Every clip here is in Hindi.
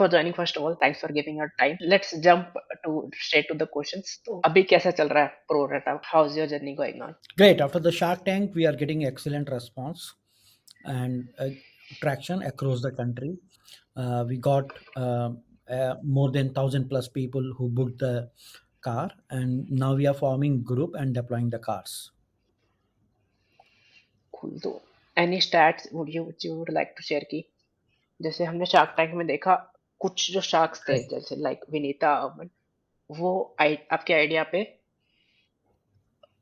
for joining first of all. Thanks for giving your time. Let's jump to straight to the questions. तो अभी कैसा चल रहा है pro rata? How's your journey going on? Great. After the Shark Tank, we are getting excellent response and traction across the country. We got more than 1,000 plus people who booked the car, and now we are forming group and deploying the cars. Cool. तो any stats would like to share की जैसे हमने शार्क टैंक में देखा कुछ जो शार्क्स थे Right. जैसे लाइक विनीता अमन वो आपके आइडिया पे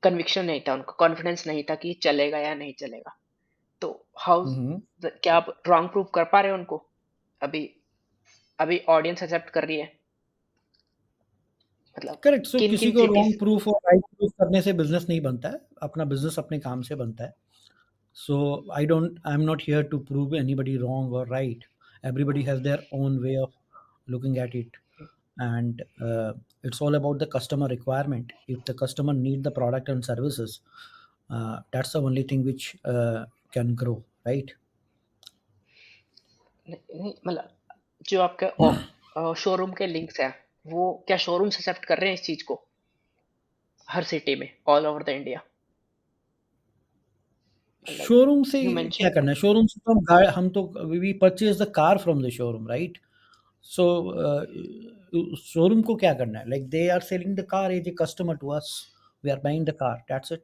कन्विक्शन नहीं था उनको कॉन्फिडेंस नहीं था कि चलेगा या नहीं चलेगा तो हाउ Mhm. क्या आप रॉन्ग प्रूव कर पा रहे हो उनको अभी अभी ऑडियंस एक्सेप्ट कर रही है मतलब करेक्ट। सो किन किसी किन को सिटीज रॉन्ग प्रूफ और राइट प्रूफ करने से बिजनेस नहीं बनता है। अपना बिजनेस अपने काम से बनता है। So I'm not here to prove anybody wrong or right. Everybody has their own way of looking at it, and it's all about the customer requirement. If the customer need the product and services, that's the only thing which can grow, right? नहीं मतलब जो आपके शोरूम के लिंक्स हैं वो क्या शोरूम एक्सेप्ट कर रहे हैं इस चीज को हर सिटी में all over the India like showroom से यू क्या मेंशन करना है? शोरूम से तो हम तो we purchase the car from the showroom, right? So showroom को क्या करना है? Like they are selling the car as a customer to us, we are buying the car, that's it.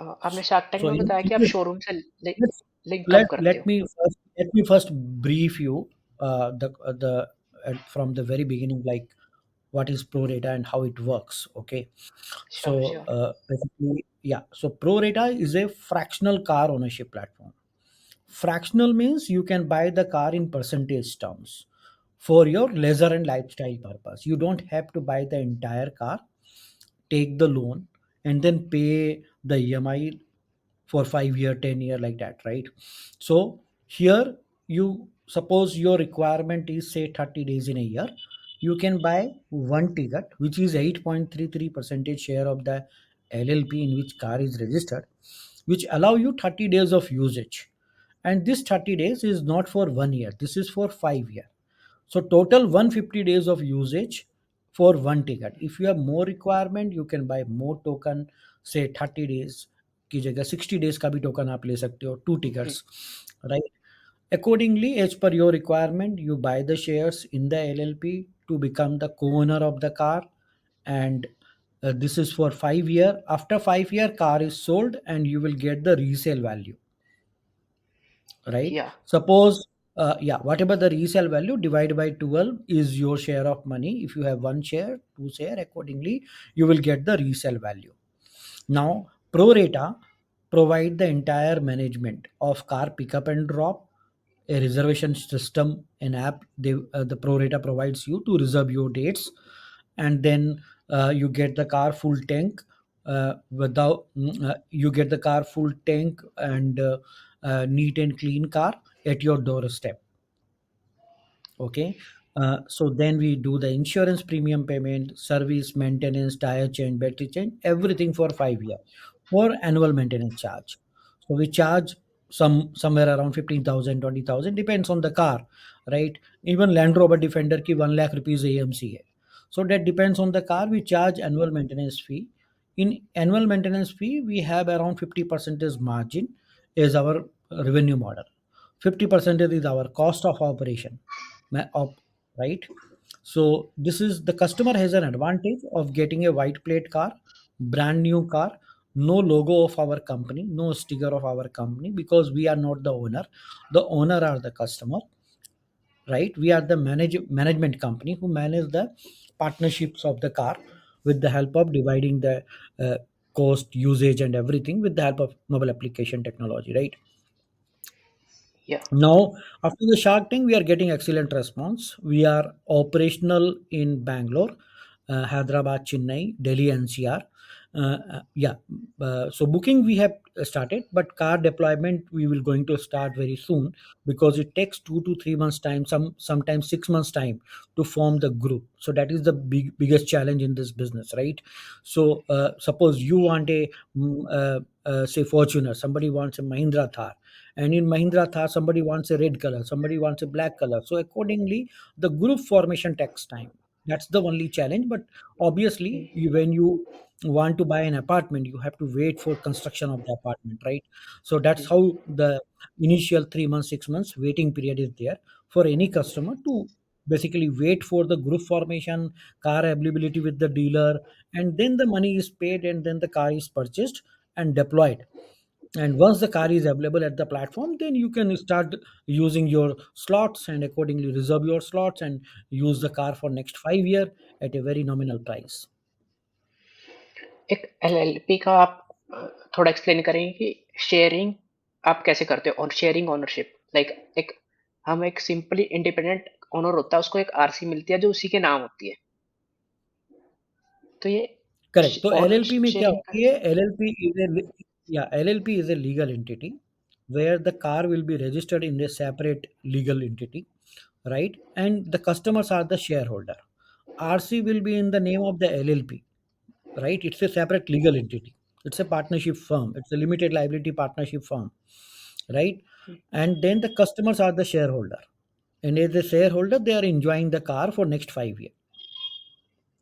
आपने शार्क टैंक So में बताया in कि आप this, शोरूम से let's लिंक कब करते हो let me first brief you the from the very beginning, like what is ProRata and how it works. Okay, sure so sure basically, yeah. So ProRata is a fractional car ownership platform. Fractional means you can buy the car in percentage terms for your leisure and lifestyle purpose. You don't have to buy the entire car, take the loan, and then pay the EMI for 5 year, 10 year, like that, right? So here, you suppose your requirement is say 30 days in a year, you can buy one ticket, which is 8.33 percentage share of the LLP in which car is registered, which allow you 30 days of usage. And this 30 days is not for 1 year, this is for 5 year. So total 150 days of usage for one ticket. If you have more requirement, you can buy more token, say 30 days की जगह 60 days का भी token आप ले सकते हो, 2 tickets, right? Accordingly, as per your requirement, you buy the shares in the LLP to become the co-owner of the car, and this is for 5 year. After 5 year, car is sold and you will get the resale value, right? या Suppose, yeah, whatever the resale value divided by 12 is your share of money. If you have one share, two share, accordingly, you will get the resale value. Now, ProRata provide the entire management of car pickup and drop, a reservation system, an app. The ProRata provides you to reserve your dates, and then you get the car full tank. You get the car full tank and neat and clean car at your doorstep. Okay. So then we do the insurance premium payment, service maintenance, tire change, battery change, everything for 5 years for annual maintenance charge. So we charge somewhere around 15,000, 20,000, depends on the car, right? Even Land Rover Defender ki 1 lakh rupees AMC hai. So that depends on the car. We charge annual maintenance fee. In annual maintenance fee, we have around 50% margin is our revenue model. 50% is our cost of operation, right? So this is the customer has an advantage of getting a white plate car, brand new car, no logo of our company, no sticker of our company, because we are not the owner. The owner are the customer, right? We are the management company who manage the partnerships of the car with the help of dividing the uh, cost, usage, and everything with the help of mobile application technology, right? या Now, after the Shark Tank, we are getting excellent response. We are operational in Bangalore, Hyderabad, Chennai, Delhi, NCR. Yeah. So booking we have started, but car deployment we will going to start very soon, because it takes 2 to 3 months time, sometimes 6 months time to form the group. So that is the biggest challenge in this business, right? So suppose you want a say Fortuner, somebody wants a Mahindra Thar, and in Mahindra Thar somebody wants a red color, somebody wants a black color. So accordingly, the group formation takes time. That's the only challenge. But obviously, when you want to buy an apartment, you have to wait for construction of the apartment, right? So that's how the initial 3 months, 6 months waiting period is there for any customer to basically wait for the group formation, car availability with the dealer, and then the money is paid, and then the car is purchased and deployed. And once the car is available at the platform, then you can start using your slots and accordingly reserve your slots and use the car for next 5 year at a very nominal price. एक एलएलपी का आप थोड़ा एक्सप्लेन करेंगे कि शेयरिंग आप कैसे करते हो और शेयरिंग ओनरशिप लाइक एक हम एक सिंपली इंडिपेंडेंट ओनर होता है उसको एक आरसी मिलती है जो उसी के नाम होती है तो ये करेक्ट। तो एलएलपी ओनरशिप में क्या शेयरिंग का होती है? एलएलपी इज ए, या LLP is a legal entity where the car will be registered in a separate legal entity, right? And the customers are the shareholder. RC will be in the name of the LLP, right? It's a separate legal entity. It's a partnership firm. It's a limited liability partnership firm, right? And then the customers are the shareholder. And as a shareholder, they are enjoying the car for next 5 years.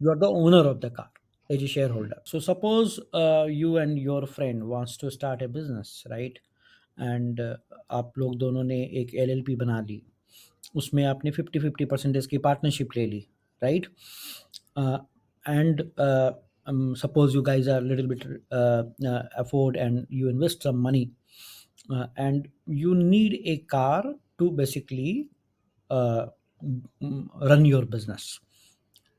You are the owner of the car as a shareholder. So suppose you and your friend wants to start a business, right? And आप लोग दोनों ने एक एलएलपी बना ली, उसमें आपने 50-50% की पार्टनरशिप ले ली, right? And suppose you guys are a little bit afford and you invest some money, and you need a car to basically uh, run your business.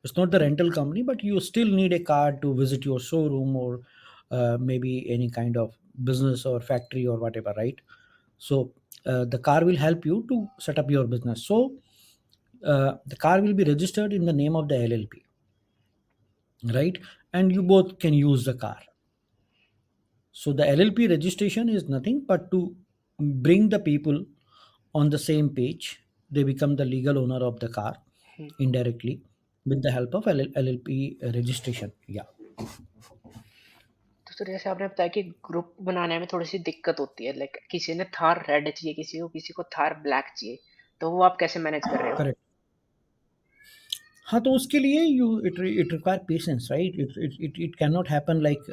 It's not the rental company, but you still need a car to visit your showroom, or maybe any kind of business or factory or whatever, right? So the car will help you to set up your business. So the car will be registered in the name of the LLP, right? And you both can use the car. So the LLP registration is nothing but to bring the people on the same page. They become the legal owner of the car indirectly with the help of LLP registration. Yeah. तो सर जैसे आपने बताया कि ग्रुप बनाने में थोड़ी सी दिक्कत होती है लाइक किसी ने थार रेड चाहिए किसी को थार ब्लैक चाहिए तो वो आप कैसे मैनेज कर रहे हो Correct. हाँ, तो उसके लिए it require patience, right? It cannot happen like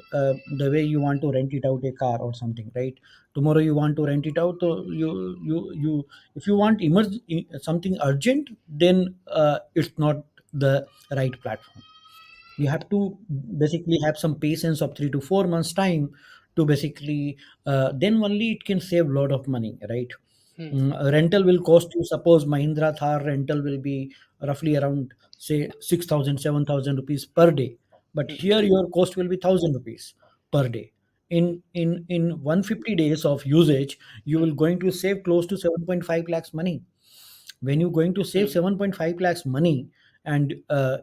the way you want to rent it out a car or something, right? Tomorrow you want to rent it out, so you if you want something urgent, then it's not the right platform. You have to basically have some patience of 3 to 4 months time to basically then only it can save a lot of money, right? Rental will cost you, suppose Mahindra Thar rental will be roughly around say 6,000, 7,000 rupees per day, but here your cost will be 1,000 rupees per day. In 150 days of usage, you will going to save close to 7.5 lakhs money. When you're going to save 7.5 lakhs money, and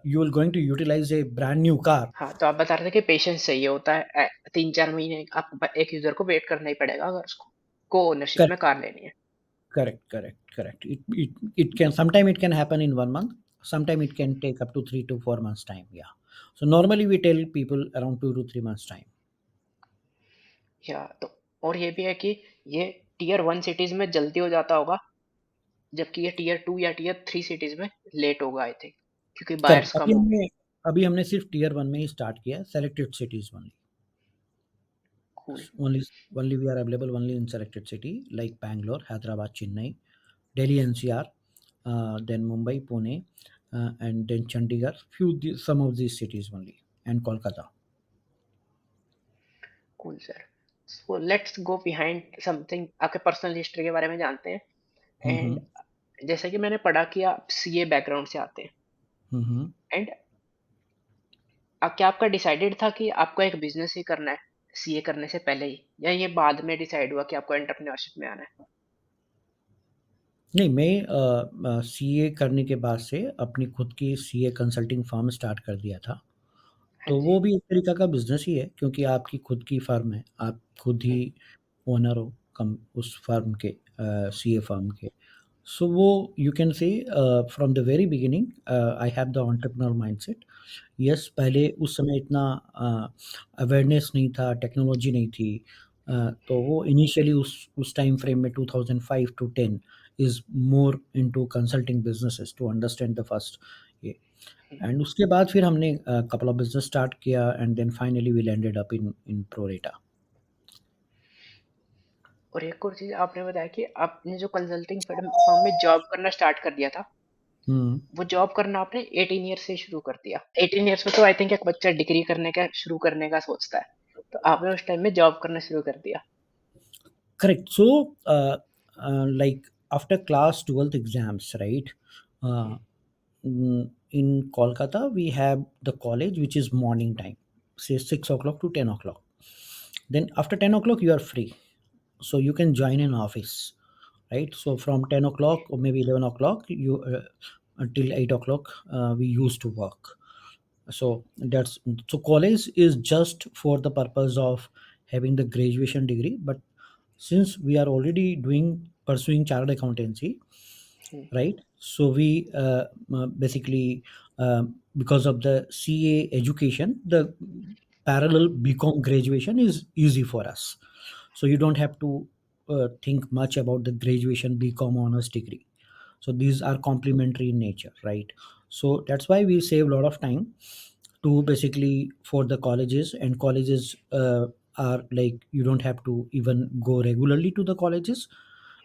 you will going to utilize a brand new car. हाँ तो आप बता रहे थे कि पेशेंस चाहिए होता है 3-4 महीने आप एक यूजर को वेट करना ही पड़ेगा अगर उसको को ओनरशिप में Correct, कार लेनी है correct. It can sometime it can happen in 1 month. Sometime it can take up to 3 to 4 months time. Yeah. So normally we tell people around 2 to 3 months time. या तो और ये भी है कि ये टीयर 1 सिटीज में जल्दी हो जाता होगा जबकि ये टीयर 2 या टीयर 3 सिटीज में लेट होगा आई थिंक क्योंकि करेक्ट। बायर्स कम होंगे अभी हमने सिर्फ टियर 1 में ही स्टार्ट किया, selected cities only. Cool Only we are available only in selected city like Bangalore, Hyderabad, Chennai, Delhi NCR, then Mumbai, Pune, and then Chandigarh, some of these cities only, and Kolkata. Cool sir so let's go behind something आपके पर्सनल हिस्ट्री के बारे में जानते हैं Mm-hmm. एंड जैसा कि मैंने पढ़ा कि आप सीए बैकग्राउंड से आते हैं Mm-hmm. एंड क्या आपका डिसाइडेड था कि आपको एक बिजनेस ही करना है सीए करने से पहले ही या ये बाद में डिसाइड हुआ कि आपको एंटरप्रेन्योरशिप में आना है नहीं, मैं सीए करने के बाद से अपनी खुद की सीए कंसल्टिंग फर्म स्टार्ट कर दिया था। हाँ तो जी। वो भी एक तरीका का बिज़नेस ही है, क्योंकि आपकी खुद की फर्म है, आप खुद हुँ, ही ओनर हो कम उस फर्म के, सीए फर्म के। So वो you can say from the very beginning I have the entrepreneur mindset. Yes, पहले उस समय इतना अवेयरनेस नहीं था, टेक्नोलॉजी नहीं थी। तो वो इनिशियली उस टाइम फ्रेम में 2005 to 10 is more into consulting businesses to understand the first ये। हुँ। एंड उसके बाद फिर हमने कपल ऑफ बिज़नेस स्टार्ट किया and then finally we landed up in Prorata. और एक और चीज़ आपने बताया कि आपने जो कंसल्टिंग फ़र्म फ़र्म में जॉब करना स्टार्ट कर दिया था, हुँ। वो जॉब करना आपने 18 ईयर्स से शुरू कर दिया। 18 ईयर्स में तो आई थिंक एक बच्चा डिग्री करने का शुरू करने का सोचता है। तो आपने उस टाइम में जॉब करना शुरू कर दिया। Correct. So, like after class 12th exams, right? Hmm, Uh, in Kolkata, we have the college which is morning time, say 6 o'clock to 10 o'clock. Then after 10 o'clock, you are free, so you can join an office, right? So from 10 o'clock or maybe 11 o'clock, you until 8 o'clock, we used to work. So that's so college is just for the purpose of having the graduation degree, but since we are already doing pursuing chartered accountancy, hmm, right? So we basically because of the CA education, the parallel BCom graduation is easy for us. So you don't have to think much about the graduation BCom honors degree. So these are complementary in nature, right? So that's why we save a lot of time to basically for the colleges, and colleges are like you don't have to even go regularly to the colleges.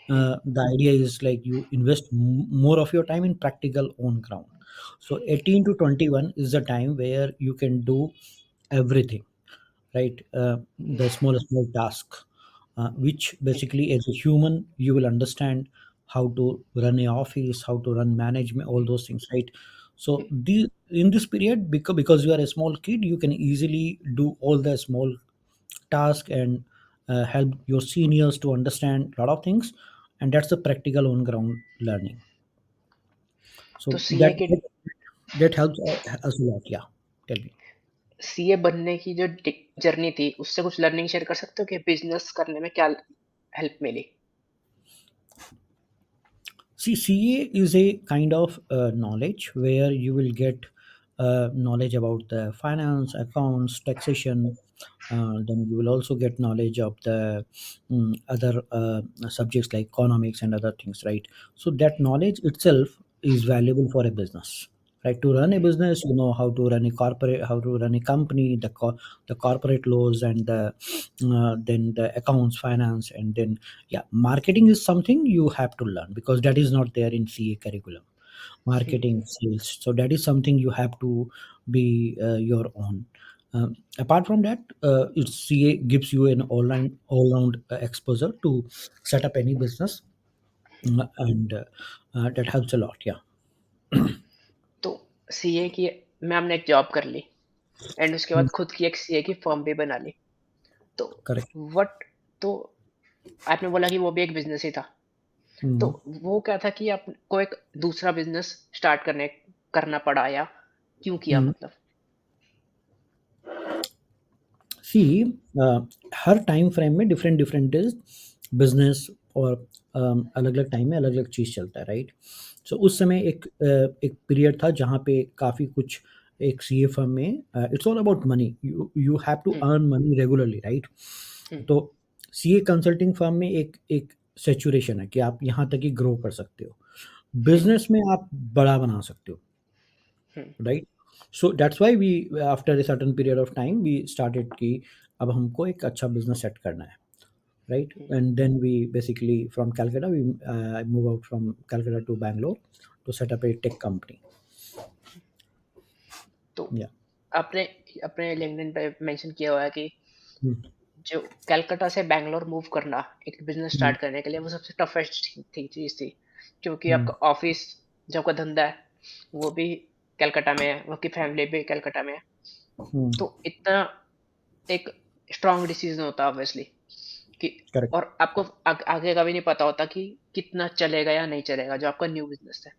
Hmm, The idea is like you invest more of your time in practical on ground. So 18 to 21 is the time where you can do everything, right? The small task, which hmm, basically as a human you will understand how to run a office, how to run management, all hmm, those things, right? So hmm. the in this period, because you are a small kid, you can easily do all the small task and help your seniors to understand a lot of things, and that's the practical on ground learning. तो So सीए के that helps us a lot. Yeah, tell me. CA बनने की जो जर्नी थी उससे कुछ लर्निंग शेयर कर सकते हो कि बिजनेस करने में क्या हेल्प मिली? See, CA is a kind of knowledge where you will get knowledge about the finance, accounts, taxation. Then you will also get knowledge of the other subjects like economics and other things, right? So that knowledge itself is valuable for a business, right? To run a business, you know how to run a corporate, how to run a company, the corporate laws, and then the accounts, finance, and then yeah, marketing is something you have to learn because that is not there in CA curriculum. Hmm, Marketing, sales, so that is something you have to be your own. Apart from that, CA gives you an all round exposure to set up any business, and that helps a lot. Yeah. तो सीए की मैम ने एक जॉब कर ली एंड उसके बाद Mm, खुद की एक सीए की फर्म भी बना ली। तो correct. व्हाट तो आपने बोला कि वो भी एक बिज़नेस ही था। तो Mm, वो क्या था कि आपको एक दूसरा बिज़नेस स्टार्ट करना पड़ा या क्यों किया mm. मतलब? See, हर टाइम फ्रेम में डिफरेंट डिफरेंट बिजनेस और अलग अलग टाइम में अलग अलग चीज़ चलता है, राइट? सो उस समय एक पीरियड था जहाँ पे काफ़ी कुछ एक सीए फर्म में it's all about money, you you have to hmm, earn money regularly, right? Hmm, तो सीए कंसल्टिंग फर्म में एक एक सेचुरेशन है कि आप यहाँ तक ही ग्रो कर सकते हो, हुँ, बिजनेस में आप बड़ा बना सकते हो, hmm, right? So that's why we after a certain period of time we started कि अब हमको एक अच्छा बिजनेस सेट करना है, right? Hmm. And then we basically from Calcutta we move out from Calcutta to Bangalore to set up a tech company. तो Yeah. आपने अपने लिंक्डइन पे मेंशन किया हुआ है कि Mm, जो कलकत्ता से बैंगलोर मूव करना एक बिज़नेस mm, स्टार्ट करने के लिए वो सबसे टफेस्ट थी चीज़ थी। क्योंकि mm, आपका ऑफ़िस जो आपका धंधा है, वो भी कलकत्ता में है, आपकी फैमिली भी कलकत्ता में है। mm. तो इतना एक स्ट्रॉन्ग डिसीज़न होता है ऑब्वियसली कि Correct. और आपको आगे का भी नहीं पता होता कि कितना चलेगा या नहीं चलेगा जो आपका न्यू बिज़नेस है।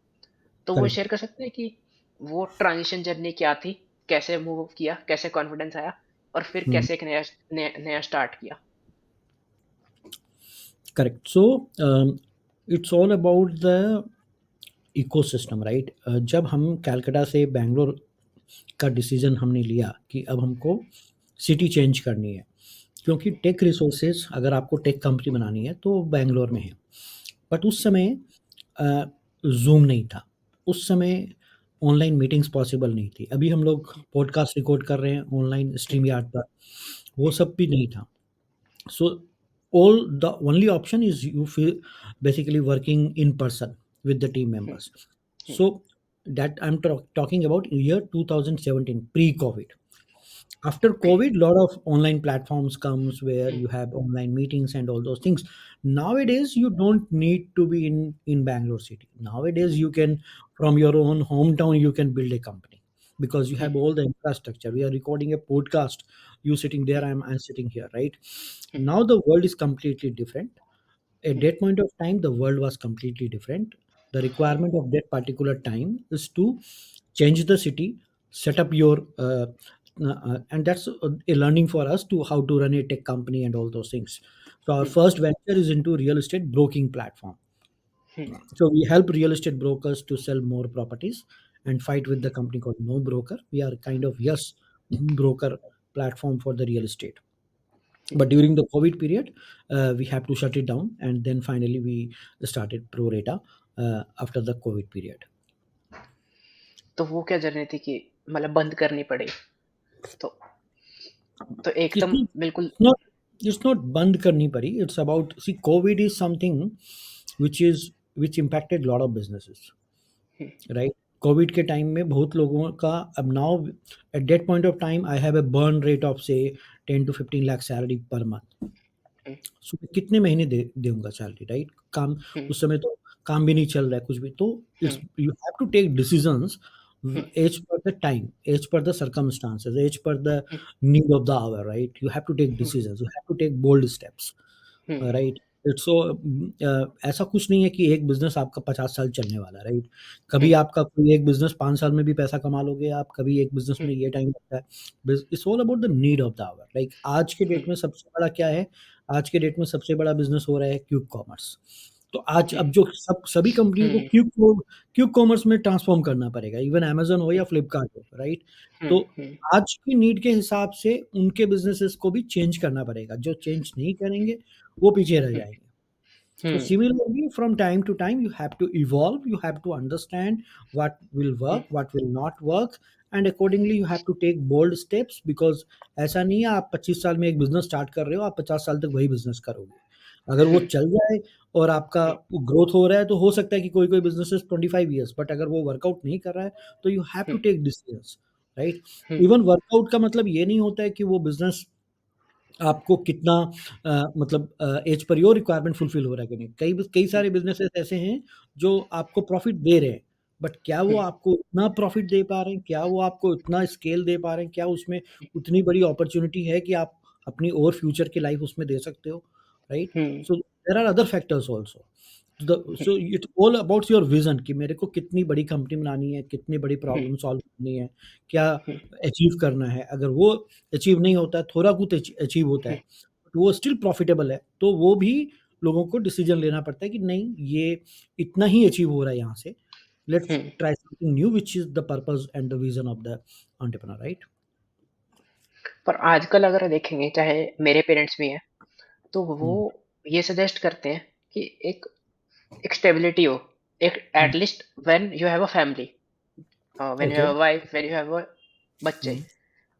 तो वो Correct. शेयर कर सकते हैं कि वो ट्रांज़िशन जर्नी क्या थी? कैसे मूव किया, कैसे कॉन्फिडेंस आया, और फिर हम्म, कैसे एक नया स्टार्ट किया? Correct. So it's all about the ecosystem, right? जब हम कलकत्ता से बैंगलोर का डिसीजन हमने लिया कि अब हमको सिटी चेंज करनी है, क्योंकि टेक रिसोर्सेज अगर आपको टेक कंपनी बनानी है तो बैंगलोर में है। बट उस समय जूम नहीं था, उस समय ऑनलाइन मीटिंग्स पॉसिबल नहीं थी। अभी हम लोग पॉडकास्ट रिकॉर्ड कर रहे हैं ऑनलाइन स्ट्रीम यार्ड पर, वो सब भी नहीं था। So all the only option is you feel basically working in person with the team members. So that I'm talking about year 2017, pre-COVID. After okay. COVID, lot of online platforms comes where you have online meetings and all those things. Nowadays you don't need to be in Bangalore city. Nowadays you can, from your own hometown, you can build a company because you have all the infrastructure. We are recording a podcast, you sitting there, I'm sitting here, right? Now the world is completely different. At that point of time the world was completely different. The requirement of that particular time is to change the city, set up your and that's a learning for us to how to run a tech company and all those things. So our first venture is into real estate broking platform. So we help real estate brokers to sell more properties and fight with the company called No Broker. We are kind of yes broker platform for the real estate. But during the COVID period, we have to shut it down, and then finally we started ProRata after the COVID period. तो वो क्या जर्नी थी कि मतलब बंद करनी पड़ी? तो तो It's एकदम not, बिल्कुल। it's not, it's not band karni padi. It's about, see, COVID is something which impacted a lot of businesses, right? COVID के टाइम में बहुत लोगों का, अब now at that point of time I have a burn rate of से 10 to 15 lakh salary per month. So मैं कितने महीने दे दूंगा सैलरी, राइट? काम उस समय तो काम भी नहीं चल रहा है कुछ भी, तो it's you have to take decisions as per the time, as per the circumstances, as per the need of the hour, right? You have to take decisions, you have to take bold steps, right? It's so ऐसा कुछ नहीं है कि एक बिजनेस आपका 50 साल चलने वाला है, राइट? कभी आपका कोई एक बिजनेस 5 साल में भी पैसा कमा लोगे आप, कभी एक बिजनेस में ये टाइम लगता है। It's all about the need of the hour. Like आज के डेट में सबसे बड़ा क्या है? आज के डेट में सबसे बड़ा बिजनेस हो रहा है क्यूब कॉमर्स। तो आज अब जो सभी कंपनियों को क्यूब कॉमर्स में ट्रांसफॉर्म करना पड़ेगा, इवन अमेजन हो या फ्लिपकार्ट हो, राइट? तो आज की नीड के हिसाब से उनके बिजनेसेस को भी चेंज करना पड़ेगा। जो चेंज नहीं करेंगे वो पीछे रह जाएंगे। So similarly, from time to time, you have to evolve. You have to understand what will work, what will not work, and accordingly, you have to take bold steps. Because ऐसा नहीं है आप 25 साल में एक बिजनेस स्टार्ट कर रहे हो, आप 50 साल तक वही बिजनेस करोगे। अगर वो चल जाए और आपका ग्रोथ हो रहा है, तो हो सकता है कि कोई कोई बिजनेसेस 25 ईयर्स, बट अगर वो वर्कआउट नहीं कर रहा है तो you have to take decisions, right? Even workout का मतलब ये नहीं होता है कि वो बिजनेस आपको कितना मतलब as per your requirement fulfil हो रहा है कि नहीं। कई कई सारे बिजनेसेस ऐसे हैं जो आपको प्रॉफिट दे रहे हैं, बट क्या वो आपको उतना प्रॉफिट दे पा रहे हैं? क्या वो आपको उतना स्केल दे पा रहे हैं? क्या उसमें उतनी बड़ी अपॉर्चुनिटी है कि आप अपनी और फ्यूचर की लाइफ उसमें दे सकते हो, right? So there are other factors also. So it's all about your vision कि मेरे को कितनी बड़ी कंपनी बनानी है, कितनी बड़ी प्रॉब्लम सॉल्व करनी है, क्या अचीव करना है। अगर वो अचीव नहीं होता है, थोड़ा कुछ अचीव होता है, बट वो स्टिल प्रॉफिटेबल है, तो वो भी लोगों को डिसीजन लेना पड़ता है कि नहीं, ये इतना ही अचीव हो रहा है यहाँ से, let's try something new which is the purpose and the vision of the entrepreneur, right? पर आजकल अगर देखेंगे, चाहे मेरे पेरेंट्स भी हैं, तो वो ये सजेस्ट करते हैं कि एक एक स्टेबिलिटी हो, एक at least when you have a family, when you okay. Have a wife, when you have a बच्चे,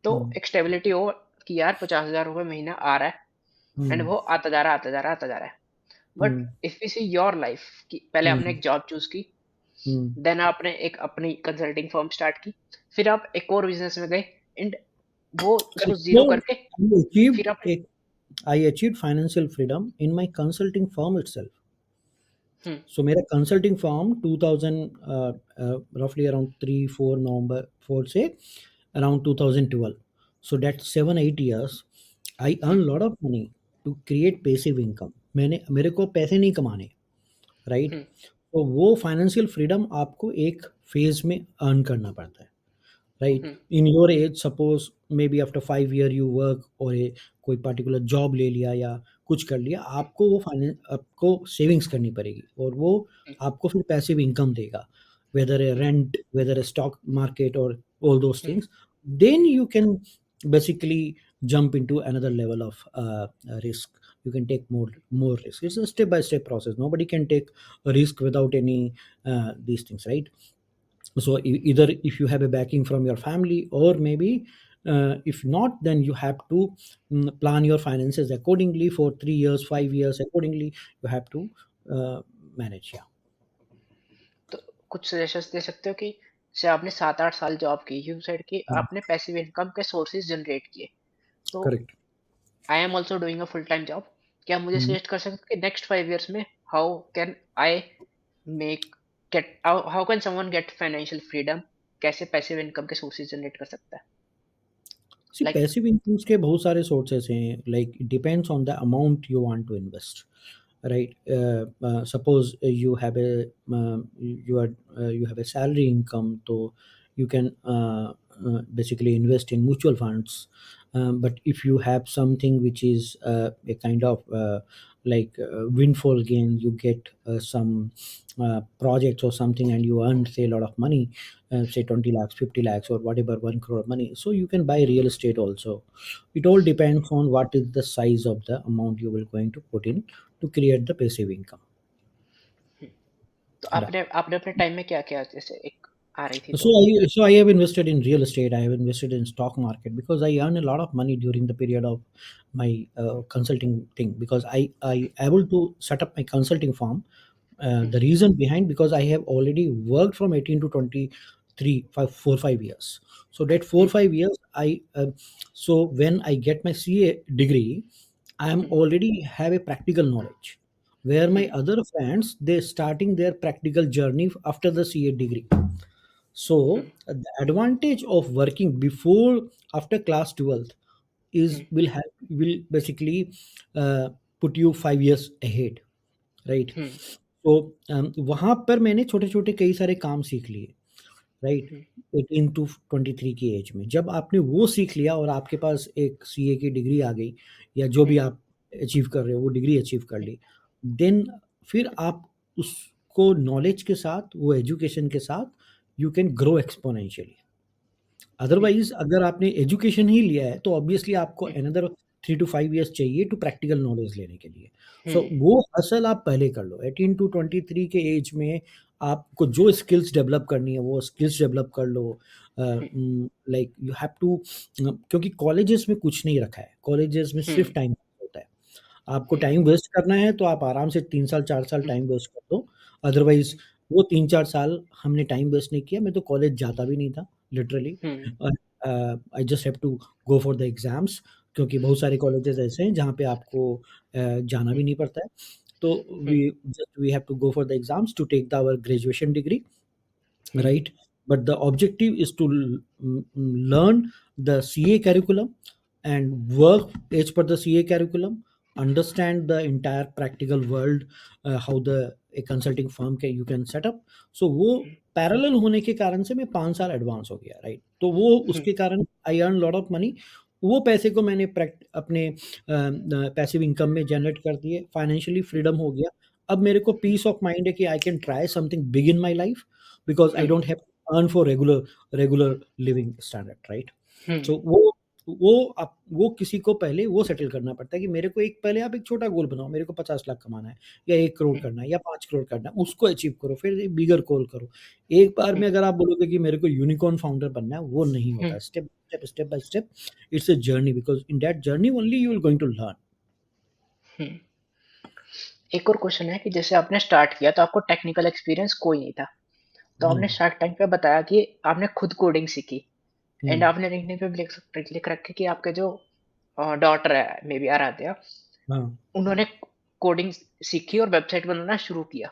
तो एक स्टेबिलिटी हो कि यार 50,000 रुपये महीना आ रहा है, एंड वो आता जा रहा है, आता जा रहा है, आता जा रहा है। But if you see your life, कि पहले आपने एक जॉब चूज की, देन आपने एक अपनी कंसल्टिंग फर्म स्टार्ट की, फिर आप एक और बिजनेस में गए, एंड वो उसको जीरो So करके I achieved फिर आपने। I achieved financial freedom in my consulting firm itself. Hmm. So मेरा consulting firm 2000 roughly around 3 4 November 4 से around 2012. So that 7 8 years I earn lot of money to create passive income. मैंने मेरे को पैसे नहीं कमाने, राइट? तो वो फाइनेंशियल फ्रीडम आपको एक फेज में अर्न करना पड़ता है। Right? In your age suppose may be after 5 year you work और कोई पर्टिकुलर जॉब ले लिया या कुछ कर लिया, आपको वो फाइनेंस आपको सेविंग्स करनी पड़ेगी और वो आपको फिर पैसिव इनकम देगा, whether a rent, whether a stock market और all those things, then you can basically jump into another level of risk. You can take more risk. It's a step by step process. Nobody can take a risk without any these things, right? So either if you have a backing from your family, or maybe if not, then you have to plan your finances accordingly for 3 years, 5 years, accordingly you have to manage. Yeah. तो कुछ सजेशंस दे सकते हो कि जैसे आपने 7-8 साल जॉब की, यू सेड कि Mm. आपने पैसिव इनकम के सोर्सेज जनरेट किए, तो Correct. I am also doing a full time job, क्या मुझे Mm. सजेस्ट कर सकते हो कि नेक्स्ट 5 years में how can I make gate how can someone get financial freedom, कैसे पैसिव इनकम के सोर्सेज जनरेट कर सकता है? See, लाइक passive incomes के बहुत सारे sources हैं, like it depends on the amount you want to invest, right? Suppose you have a salary income, so you can basically invest in mutual funds. But if you have something which is a kind of windfall gain, you get some projects or something, and you earn say a lot of money, say 20 lakhs, 50 lakhs, or whatever, 1 crore money. So you can buy real estate also. It all depends on what is the size of the amount you will going to put in to create the passive income. तो Yeah. आपने आपने अपने टाइम में क्या किया, जैसे एक आ रही थी So तो? I have invested in real estate. I have invested in stock market because I earn a lot of money during the period of my consulting thing, because I able to set up my consulting firm. The reason behind, because I have already worked from 18 to 23, 5 4 5 years. So that 4 5 years so when I get my CA degree, I am already have a practical knowledge, where my other friends, they starting their practical journey after the CA degree. So the advantage of working before after class 12th is will basically uh, put you 5 years ahead, right? तो वहाँ पर मैंने छोटे-छोटे कई सारे काम सीख लिए, राइट? 18 टू 23 की एज में। जब आपने वो सीख लिया और आपके पास एक सीए की डिग्री आ गई, या जो भी आप अचीव कर रहे हो वो डिग्री अचीव कर ली, देन फिर आप उसको नॉलेज के साथ, वो एजुकेशन के साथ you can grow exponentially. Otherwise अगर आपने एजुकेशन ही लिया है तो ऑब्वियसली आपको अनदर 3 to 5 years चाहिए टू प्रैक्टिकल नॉलेज लेने के लिए। सो वो हसल आप पहले कर लो 18 to 23 के एज में। आपको जो स्किल्स डेवलप करनी है वो स्किल्स डेवलप कर लो। लाइक यू हैव टू, क्योंकि कॉलेजेस में कुछ नहीं रखा है, कॉलेजेस में सिर्फ टाइम होता है। आपको टाइम वेस्ट करना है तो आप आराम से 3 साल 4 साल टाइम वेस्ट कर दो। अदरवाइज वो 3 4 साल हमने टाइम वेस्ट नहीं किया। मैं तो कॉलेज जाता भी नहीं था literally. I just have to go for the exams, क्योंकि बहुत सारे कॉलेजेस ऐसे हैं जहाँ पे आपको जाना भी नहीं पड़ता है। तो we have to go for the exams to take the our graduation degree, right? But the objective is to learn the CA curriculum and work as per the CA curriculum, understand the entire practical world, how the a consulting firm can you can set up. So वो पैरेलल होने के कारण से मैं 5 साल एडवांस हो गया, राइट? तो वो उसके कारण I earn lot of money. वो पैसे को मैंने अपने पैसिव इनकम में जनरेट कर दिए, फाइनेंशियली फ्रीडम हो गया। अब मेरे को पीस ऑफ माइंड है कि I can try something big in my life, because I don't have to earn for regular living standard, right? So वो किसी को पहले वो सेटल करना पड़ता है कि मेरे को एक पहले आप एक छोटा गोल बनाओ, मेरे को 50 लाख कमाना है या 1 करोड़ करना है या 5 करोड़ करना है, उसको अचीव करो, फिर एक बिगर गोल करो। एक बार में अगर आप बोलोगे कि मेरे को यूनिकॉर्न फाउंडर बनना है, वो नहीं होता है। Step by step, it's a journey, because in that journey only you will going to learn. एक और क्वेश्चन है कि जैसे आपने स्टार्ट किया तो आपको टेक्निकल एक्सपीरियंस कोई नहीं था, तो आपने हुँ, शार्क टैंक पे बताया कि आपने खुद कोडिंग सीखी, एंड हुँ, आपने लिंक्डइन पे भी लिख रखे कि आपके जो डॉटर है मे बी आराध्या, हाँ। उन्होंने कोडिंग सीखी और वेबसाइट बनाना शुरू किया।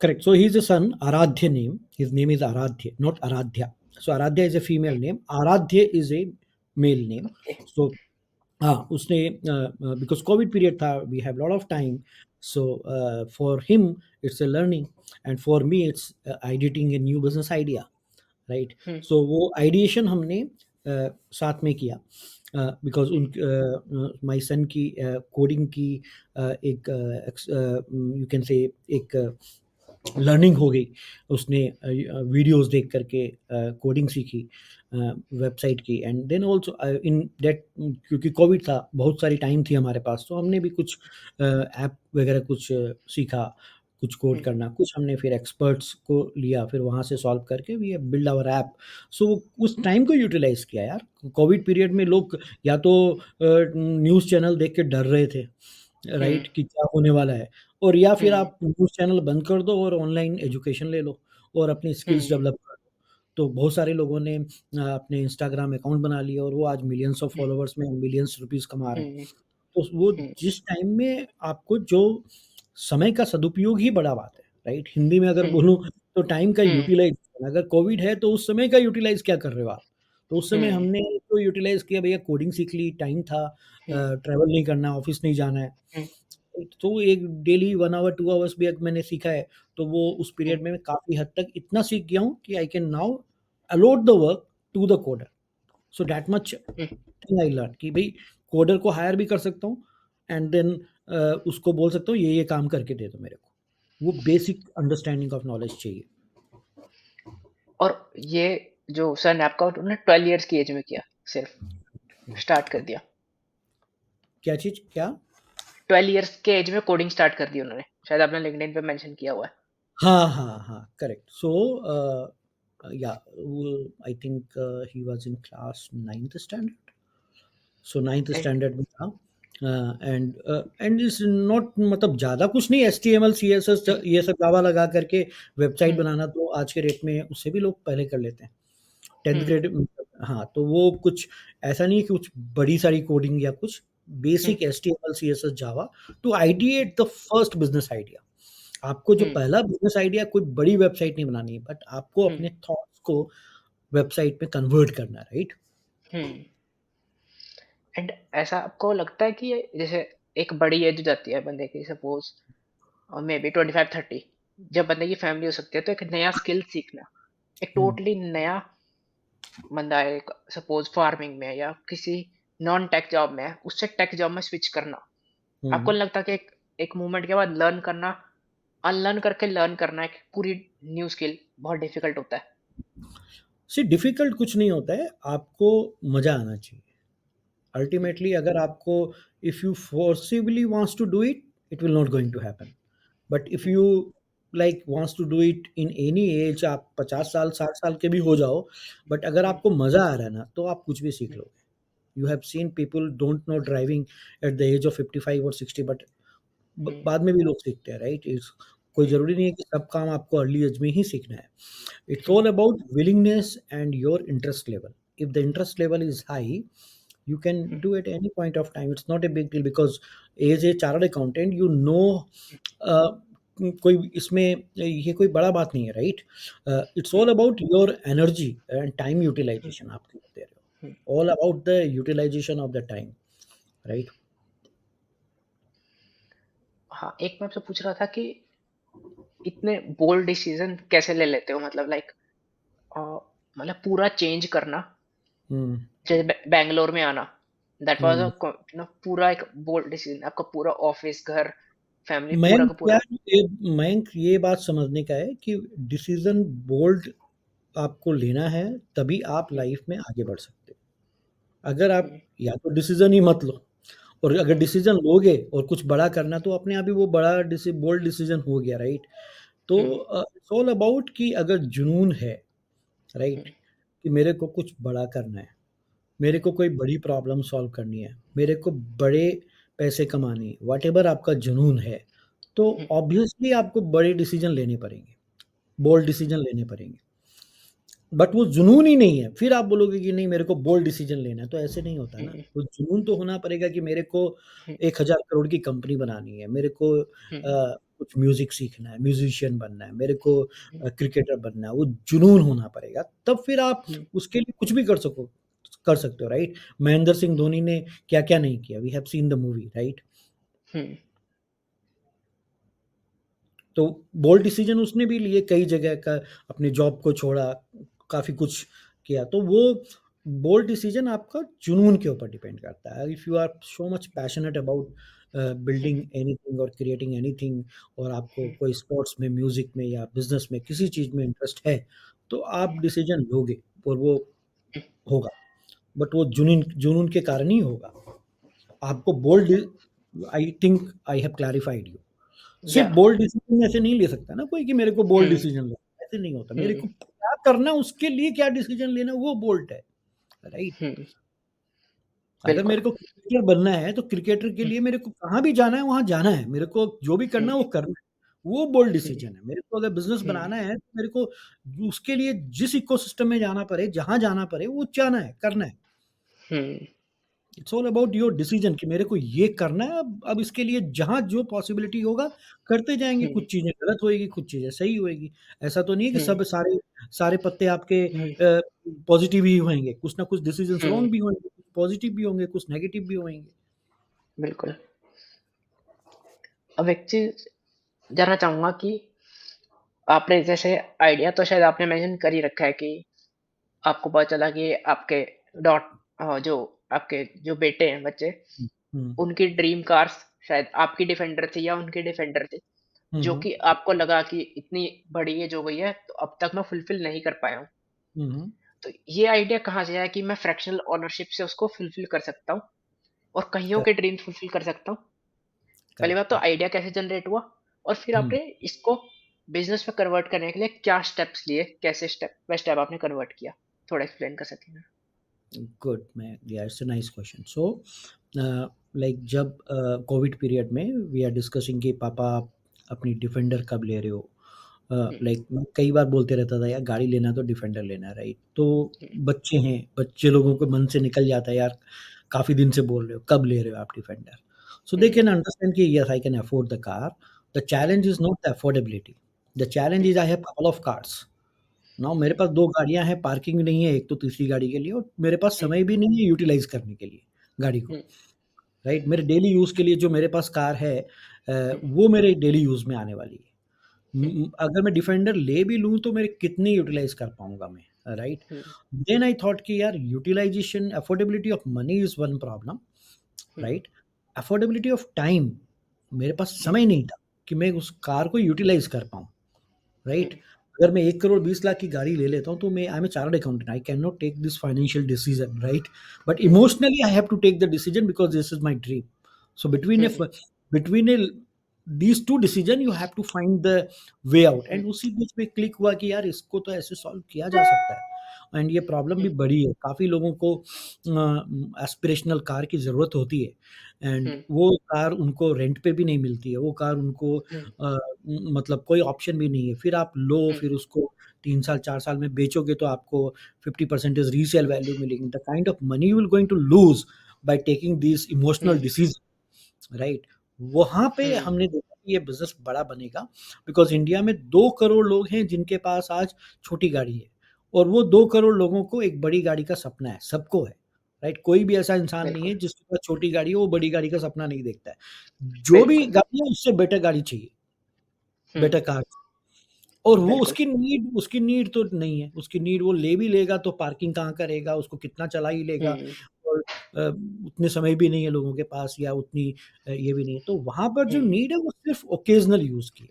Correct. So he's a son, Aradhya name. His name is Aradhya, not Aradhya. So Aradhya is a female name. Aradhya is a male name. Okay. So उसने because COVID period था, we have a lot of time. So for him, it's a learning, and for me, it's editing a new business idea. राइट? हम्म, सो वो आइडिएशन हमने साथ में किया, बिकॉज़ हम्म, माय सन की कोडिंग की एक यू कैन से एक लर्निंग हो गई। उसने वीडियोज़ देख कर के कोडिंग सीखी वेबसाइट की, and then also in that, क्योंकि कोविड था, बहुत सारी टाइम थी हमारे पास, तो हमने भी कुछ ऐप वगैरह कुछ सीखा, कुछ कोड हम्म, करना, कुछ हमने फिर एक्सपर्ट्स को लिया, फिर वहाँ से सॉल्व करके we have build our app. So उस टाइम को यूटिलाइज़ किया यार। कोविड पीरियड में लोग या तो न्यूज़ चैनल देख के डर रहे थे, हम्म, राइट, कि क्या होने वाला है, और या फिर हम्म, आप न्यूज़ चैनल बंद कर दो और ऑनलाइन एजुकेशन ले लो और अपनी स्किल्स हम्म, डेवलप कर लो। तो बहुत सारे लोगों ने अपने इंस्टाग्राम अकाउंट बना लिए और वो आज मिलियंस ऑफ फॉलोवर्स में मिलियंस रुपीज़ कमा रहे हैं। हम्म, तो वो हम्म, जिस टाइम में आपको जो समय का सदुपयोग ही बड़ा बात है, राइट? हिंदी में अगर हम्म, बोलूँ तो टाइम का हम्म, यूटिलाइज़ेशन, अगर कोविड है तो उस समय का यूटिलाइज़ क्या कर रहे हो आप? तो उस समय हम्म, हमने तो यूटिलाइज़ किया, भैया कोडिंग सीख ली, टाइम था, हम्म, ट्रैवल नहीं करना, ऑफ़िस नहीं जाना है। हम्म, तो एक डेली 1 आवर 2 आवर्स भी अगर मैंने सीखा है, तो वो उस हम्म, पीरियड में मैं काफ़ी हद तक इतना सीख गया हूँ कि I can now allot the work to the coder. So that much hmm. Thing I learn कि भई कोडर को हायर भी कर सकता हूँ, एंड देन उसको बोल सकता हूँ ये काम करके दे दो मेरे को। वो बेसिक अंडरस्टैंडिंग ऑफ नॉलेज चाहिए। और ये जो सन ऐप का उन्होंने 12 इयर्स की एज में किया, सिर्फ स्टार्ट कर दिया। क्या चीज़ क्या? 12 इयर्स के एज में कोडिंग स्टार्ट कर दी उन्होंने, शायद आपने लिंक्डइन पे मेंशन किया हुआ है। हाँ, हाँ, हाँ, करेक्ट। सो या वो I think he was in class 9th standard. So 9th and standard में था, एंड इट्स नॉट, मतलब ज़्यादा कुछ नहीं, एचटीएमएल, सीएसएस ये सब जावा लगा करके वेबसाइट हम्म, बनाना तो आज के डेट में उससे भी लोग पहले कर लेते हैं। 10th हम्म, ग्रेड, हाँ, तो वो कुछ ऐसा नहीं है कि कुछ बड़ी सारी कोडिंग या कुछ, hmm, basic HTML, CSS, Java to ideate the first business idea. आपको जो हम्म, पहला बिज़नेस आइडिया, कोई बड़ी वेबसाइट नहीं बनानी है, बट आपको हम्म, अपने थॉट्स को वेबसाइट में कन्वर्ट करना है, राइट? हम्म। एंड ऐसा आपको लगता है कि जैसे एक बड़ी एज हो जाती है बंदे की, सपोज और मे बी 25-30, जब बंदे की फैमिली हो सकती है, तो एक नया स्किल सीखना, एक हुँ, टोटली नया बंदा है, सपोज फार्मिंग में या किसी नॉन टेक जॉब में है, उससे टेक जॉब में स्विच करना, आपको हुँ। नहीं लगता कि एक मूवमेंट के बाद लर्न करना, अनलर्न करके लर्न करना एक पूरी न्यू स्किल बहुत डिफिकल्ट होता है? सी डिफ़िकल्ट कुछ नहीं होता है, आपको मज़ा आना चाहिए। हम्म, अल्टीमेटली अगर आपको, if you forcibly wants to do it, it will not going to happen. But if hmm, you like wants to do it in any age, आप 50 साल 60 साल के भी हो जाओ, बट अगर हम्म, आपको मज़ा आ रहा है ना, तो आप कुछ भी सीख हम्म, लोगे। You have seen people don't know driving at the age of 55 और 60, बट हम्म, बाद में भी लोग सीखते हैं, राइट? इट्स कोई हम्म, ज़रूरी नहीं है कि सब काम आपको अर्ली एज में ही सीखना है। It's hmm, all about willingness and your interest level. If the interest level is high, you can hmm, do at any point of time. It's not a big deal because as a chartered accountant, you know, uh, कोई इसमें ये कोई बड़ा बात नहीं है, right? It's hmm, all about your energy and time hmm, utilization, आप क्या दे रहे हम्म। हो, all about the utilization of the time, right? हाँ, एक मैं आपसे पूछ रहा था कि इतने बोल्ड डिसीजन कैसे ले लेते हो, मतलब लाइक मतलब पूरा चेंज करना, हम्म, जैसे बैंगलोर में आना, दैट वाज हम्म। अ पूरा एक बोल्ड डिसीजन, आपका पूरा ऑफिस, घर, फैमिली, पूरा मयंक का यार, पूरा। मयंक ये बात समझने का है कि डिसीजन बोल्ड आपको लेना है, तभी आप हम्म, लाइफ में आगे बढ़ सकते हो। अगर आप हम्म, या तो डिसीजन ही मत लो, और अगर हम्म, डिसीजन लोगे और कुछ बड़ा करना, तो अपने आप ही वो बड़ा बोल्ड डिसीजन हो गया, राइट? तो हम्म, इट्स ऑल अबाउट कि अगर जुनून है, राइट, हम्म, कि मेरे को कुछ बड़ा करना है, मेरे हम्म, को कोई बड़ी प्रॉब्लम सॉल्व करनी है, मेरे को बड़े पैसे कमाने हैं, व्हाटएवर आपका जुनून है, तो हम्म, ऑब्वियसली आपको बड़े डिसीजन लेने पड़ेंगे, बोल्ड डिसीजन लेने पड़ेंगे। बट वो जुनून ही नहीं है, फिर आप बोलोगे कि नहीं मेरे को बोल्ड डिसीजन लेना है, तो ऐसे नहीं होता ना। हम्म, वो जुनून तो होना पड़ेगा कि मेरे को हम्म, 1000 करोड़ की कंपनी बनानी है, मेरे को हम्म, कुछ म्यूज़िक सीखना है, म्यूज़िशियन बनना है, मेरे को हम्म, क्रिकेटर बनना है, वो जुनून होना पड़ेगा, तब फिर आप हम्म, उसके लिए कुछ भी कर सकते हो, राइट? महेंद्र सिंह धोनी ने क्या-क्या नहीं किया, we have seen the movie, right? Hmm, तो बोल्ड डिसीजन उसने भी लिए, कई जगह का, अपने जॉब को छोड़ा, काफ़ी कुछ किया। तो वो बोल्ड डिसीज़न आपका जुनून के ऊपर डिपेंड करता है। If you are so much passionate about hmm, building anything और क्रिएटिंग एनीथिंग, और आपको हुँ, कोई स्पोर्ट्स में, म्यूज़िक में या बिज़नेस में किसी चीज़ में इंटरेस्ट है, तो आप डिसीज़न लोगे और वो हुँ, होगा। बट वो जुनून जुनून के कारण ही होगा। आपको bold, I think I have clarified you. या सिर्फ़ बोल्ड डिसीज़न ऐसे नहीं ले सकता ना कोई कि मेरे को बोल्ड हुँ, डिसीज़न लेना है, ऐसे नहीं होता। मेरे हुँ, को क्या करना है, उसके लिए क्या डिसीज़न लेना है, वो बोल्ड है, राइट? हुँ, अगर बिल्कुल। मेरे को क्रिकेटर बनना है, तो क्रिकेटर के हुँ, लिए मेरे को कहाँ भी जाना है, वहाँ जाना है। मेरे को जो भी हुँ, करना है, वो करना है। वो बोल्ड हुँ, डिसीज़न है। मेरे को अगर बिज़नेस हुँ, बनाना है, तो मेरे को उसके लिए जिस इकोसिस्टम में जाना पड़े, जहाँ जाना पड़े, वो जाना है, करना है। Hmm, it's all about your decision कि मेरे को ये करना है। अब इसके लिए जहाँ जो पॉसिबिलिटी होगा करते जाएँगे, हुँ, कुछ चीज़ें गलत होएगी, कुछ चीज़ें सही होएगी। ऐसा तो नहीं है कि हुँ, सब सारे सारे पत्ते आपके हुँ, पॉज़िटिव ही होंगे, कुछ ना कुछ डिसीजंस हुँ, रॉन्ग भी होंगे, कुछ पॉज़िटिव भी होंगे, कुछ नेगेटिव भी होंगे। बिल्कुल। अब एक चीज़ जानना चाहूँगा कि आपने जैसे आइडिया तो शायद आपने मेंशन कर ही रखा है कि आपको पता चला कि आपके जो आपके जो बेटे हैं बच्चे, हुँ, हुँ, उनकी ड्रीम कार्स शायद आपकी डिफेंडर थी या उनकी डिफेंडर थी, हुँ, जो हुँ, कि आपको लगा कि इतनी बड़ी एज हो गई है, तो अब तक मैं फुलफिल नहीं कर पाया हूँ। हुँ, हुँ, तो ये आइडिया कहाँ से आया कि मैं फ्रैक्शनल ओनरशिप से उसको फुलफिल कर सकता हूँ और कईयों के करेक्ट, ड्रीम फुलफिल कर सकता हूँ? पहली बात करेक्ट, तो करेक्ट। आइडिया कैसे जनरेट हुआ और फिर हुँ, आपने इसको बिज़नेस में कन्वर्ट करने के लिए क्या स्टेप्स लिए? कैसे स्टेप बाय स्टेप आपने कन्वर्ट किया? थोड़ा एक्सप्लेन कर सकेंगे? गुड, मैं या it's a nice question. So like जब कोविड पीरियड में वी आर डिस्कसिंग कि पापा आप अपनी डिफेंडर कब ले रहे हो? हुँ, लाइक मैं कई बार बोलते रहता था यार गाड़ी लेना है तो डिफेंडर लेना है, राइट? तो हुँ, बच्चे हैं, बच्चे लोगों के मन से निकल जाता है यार, काफ़ी दिन से बोल रहे हो, कब ले रहे हो आप Defender? So they hmm, can understand कि yes I can afford the car. The hmm, challenge is not the affordability, the challenge hmm, is I have couple of cars. Now मेरे हुँ, पास 2 गाड़ियाँ हैं, पार्किंग नहीं है एक तो तीसरी गाड़ी के लिए, और मेरे पास हुँ, समय भी नहीं है यूटिलाइज़ करने के लिए गाड़ी को, हुँ, राइट? मेरे डेली यूज़ के लिए जो मेरे पास कार है, हुँ, वो मेरे डेली यूज़ में आने वाली है। हुँ, अगर मैं डिफेंडर ले भी लूँ तो मेरे कितनी यूटिलाइज़ कर पाऊँगा मैं, right? Hmm, then I thought कि यार utilization affordability of money is one problem, hmm, right? Affordability of time, मेरे पास हुँ, समय नहीं था कि मैं उस कार को यूटिलाइज़ कर पाऊँ। हुँ, राइट? अगर मैं 1 करोड़ 20 लाख की गाड़ी ले लेता हूँ, तो मैं I am a chartered accountant, I can not take this financial decision, right? But hmm, emotionally I have to take the decision because this is my dream. So hmm, between these 2 decision you have to find the way out, hmm, and उसी बीच में क्लिक हुआ कि यार इसको तो ऐसे सॉल्व किया जा सकता है, एंड ये प्रॉब्लम भी हुँ, बड़ी है। काफ़ी लोगों को एस्पिरेशनल कार की ज़रूरत होती है, एंड हुँ, वो कार उनको रेंट पे भी नहीं मिलती है। वो कार उनको हुँ, मतलब कोई ऑप्शन भी नहीं है। फिर आप लो, हुँ, फिर उसको 3 साल, 4 साल में बेचोगे तो आपको 50% रीसेल वैल्यू मिलेगी। The kind of money you will going to lose by taking these hmm, emotional decision, right? वहाँ पे हुँ, हमने देखा कि ये बिज़नेस बड़ा बनेगा, बिकॉज़ इंडिया में 2 करोड़ लोग हैं जिनके पास आज छोटी गाड़ी है, और वो 2 करोड़ लोगों को एक बड़ी गाड़ी का सपना है, सबको है, राइट? कोई भी ऐसा इंसान नहीं है बिल्कुल, जिसके पास छोटी गाड़ी है, वो बड़ी गाड़ी का सपना नहीं देखता है। जो भी बिल्कुल, गाड़ी है उससे बेटर गाड़ी चाहिए, हुँ, बेटर कार, और वो बिल्कुल, उसकी नीड तो नहीं है, उसकी नीड वो ले भी लेगा तो पार्किंग कहाँ करेगा, उसको कितना चला ही लेगा, हुँ, और उतने समय भी नहीं है लोगों के पास, या उतनी ये भी नहीं है। तो वहाँ पर जो हुँ, नीड है वो सिर्फ़ ओकेज़नल यूज़ की है।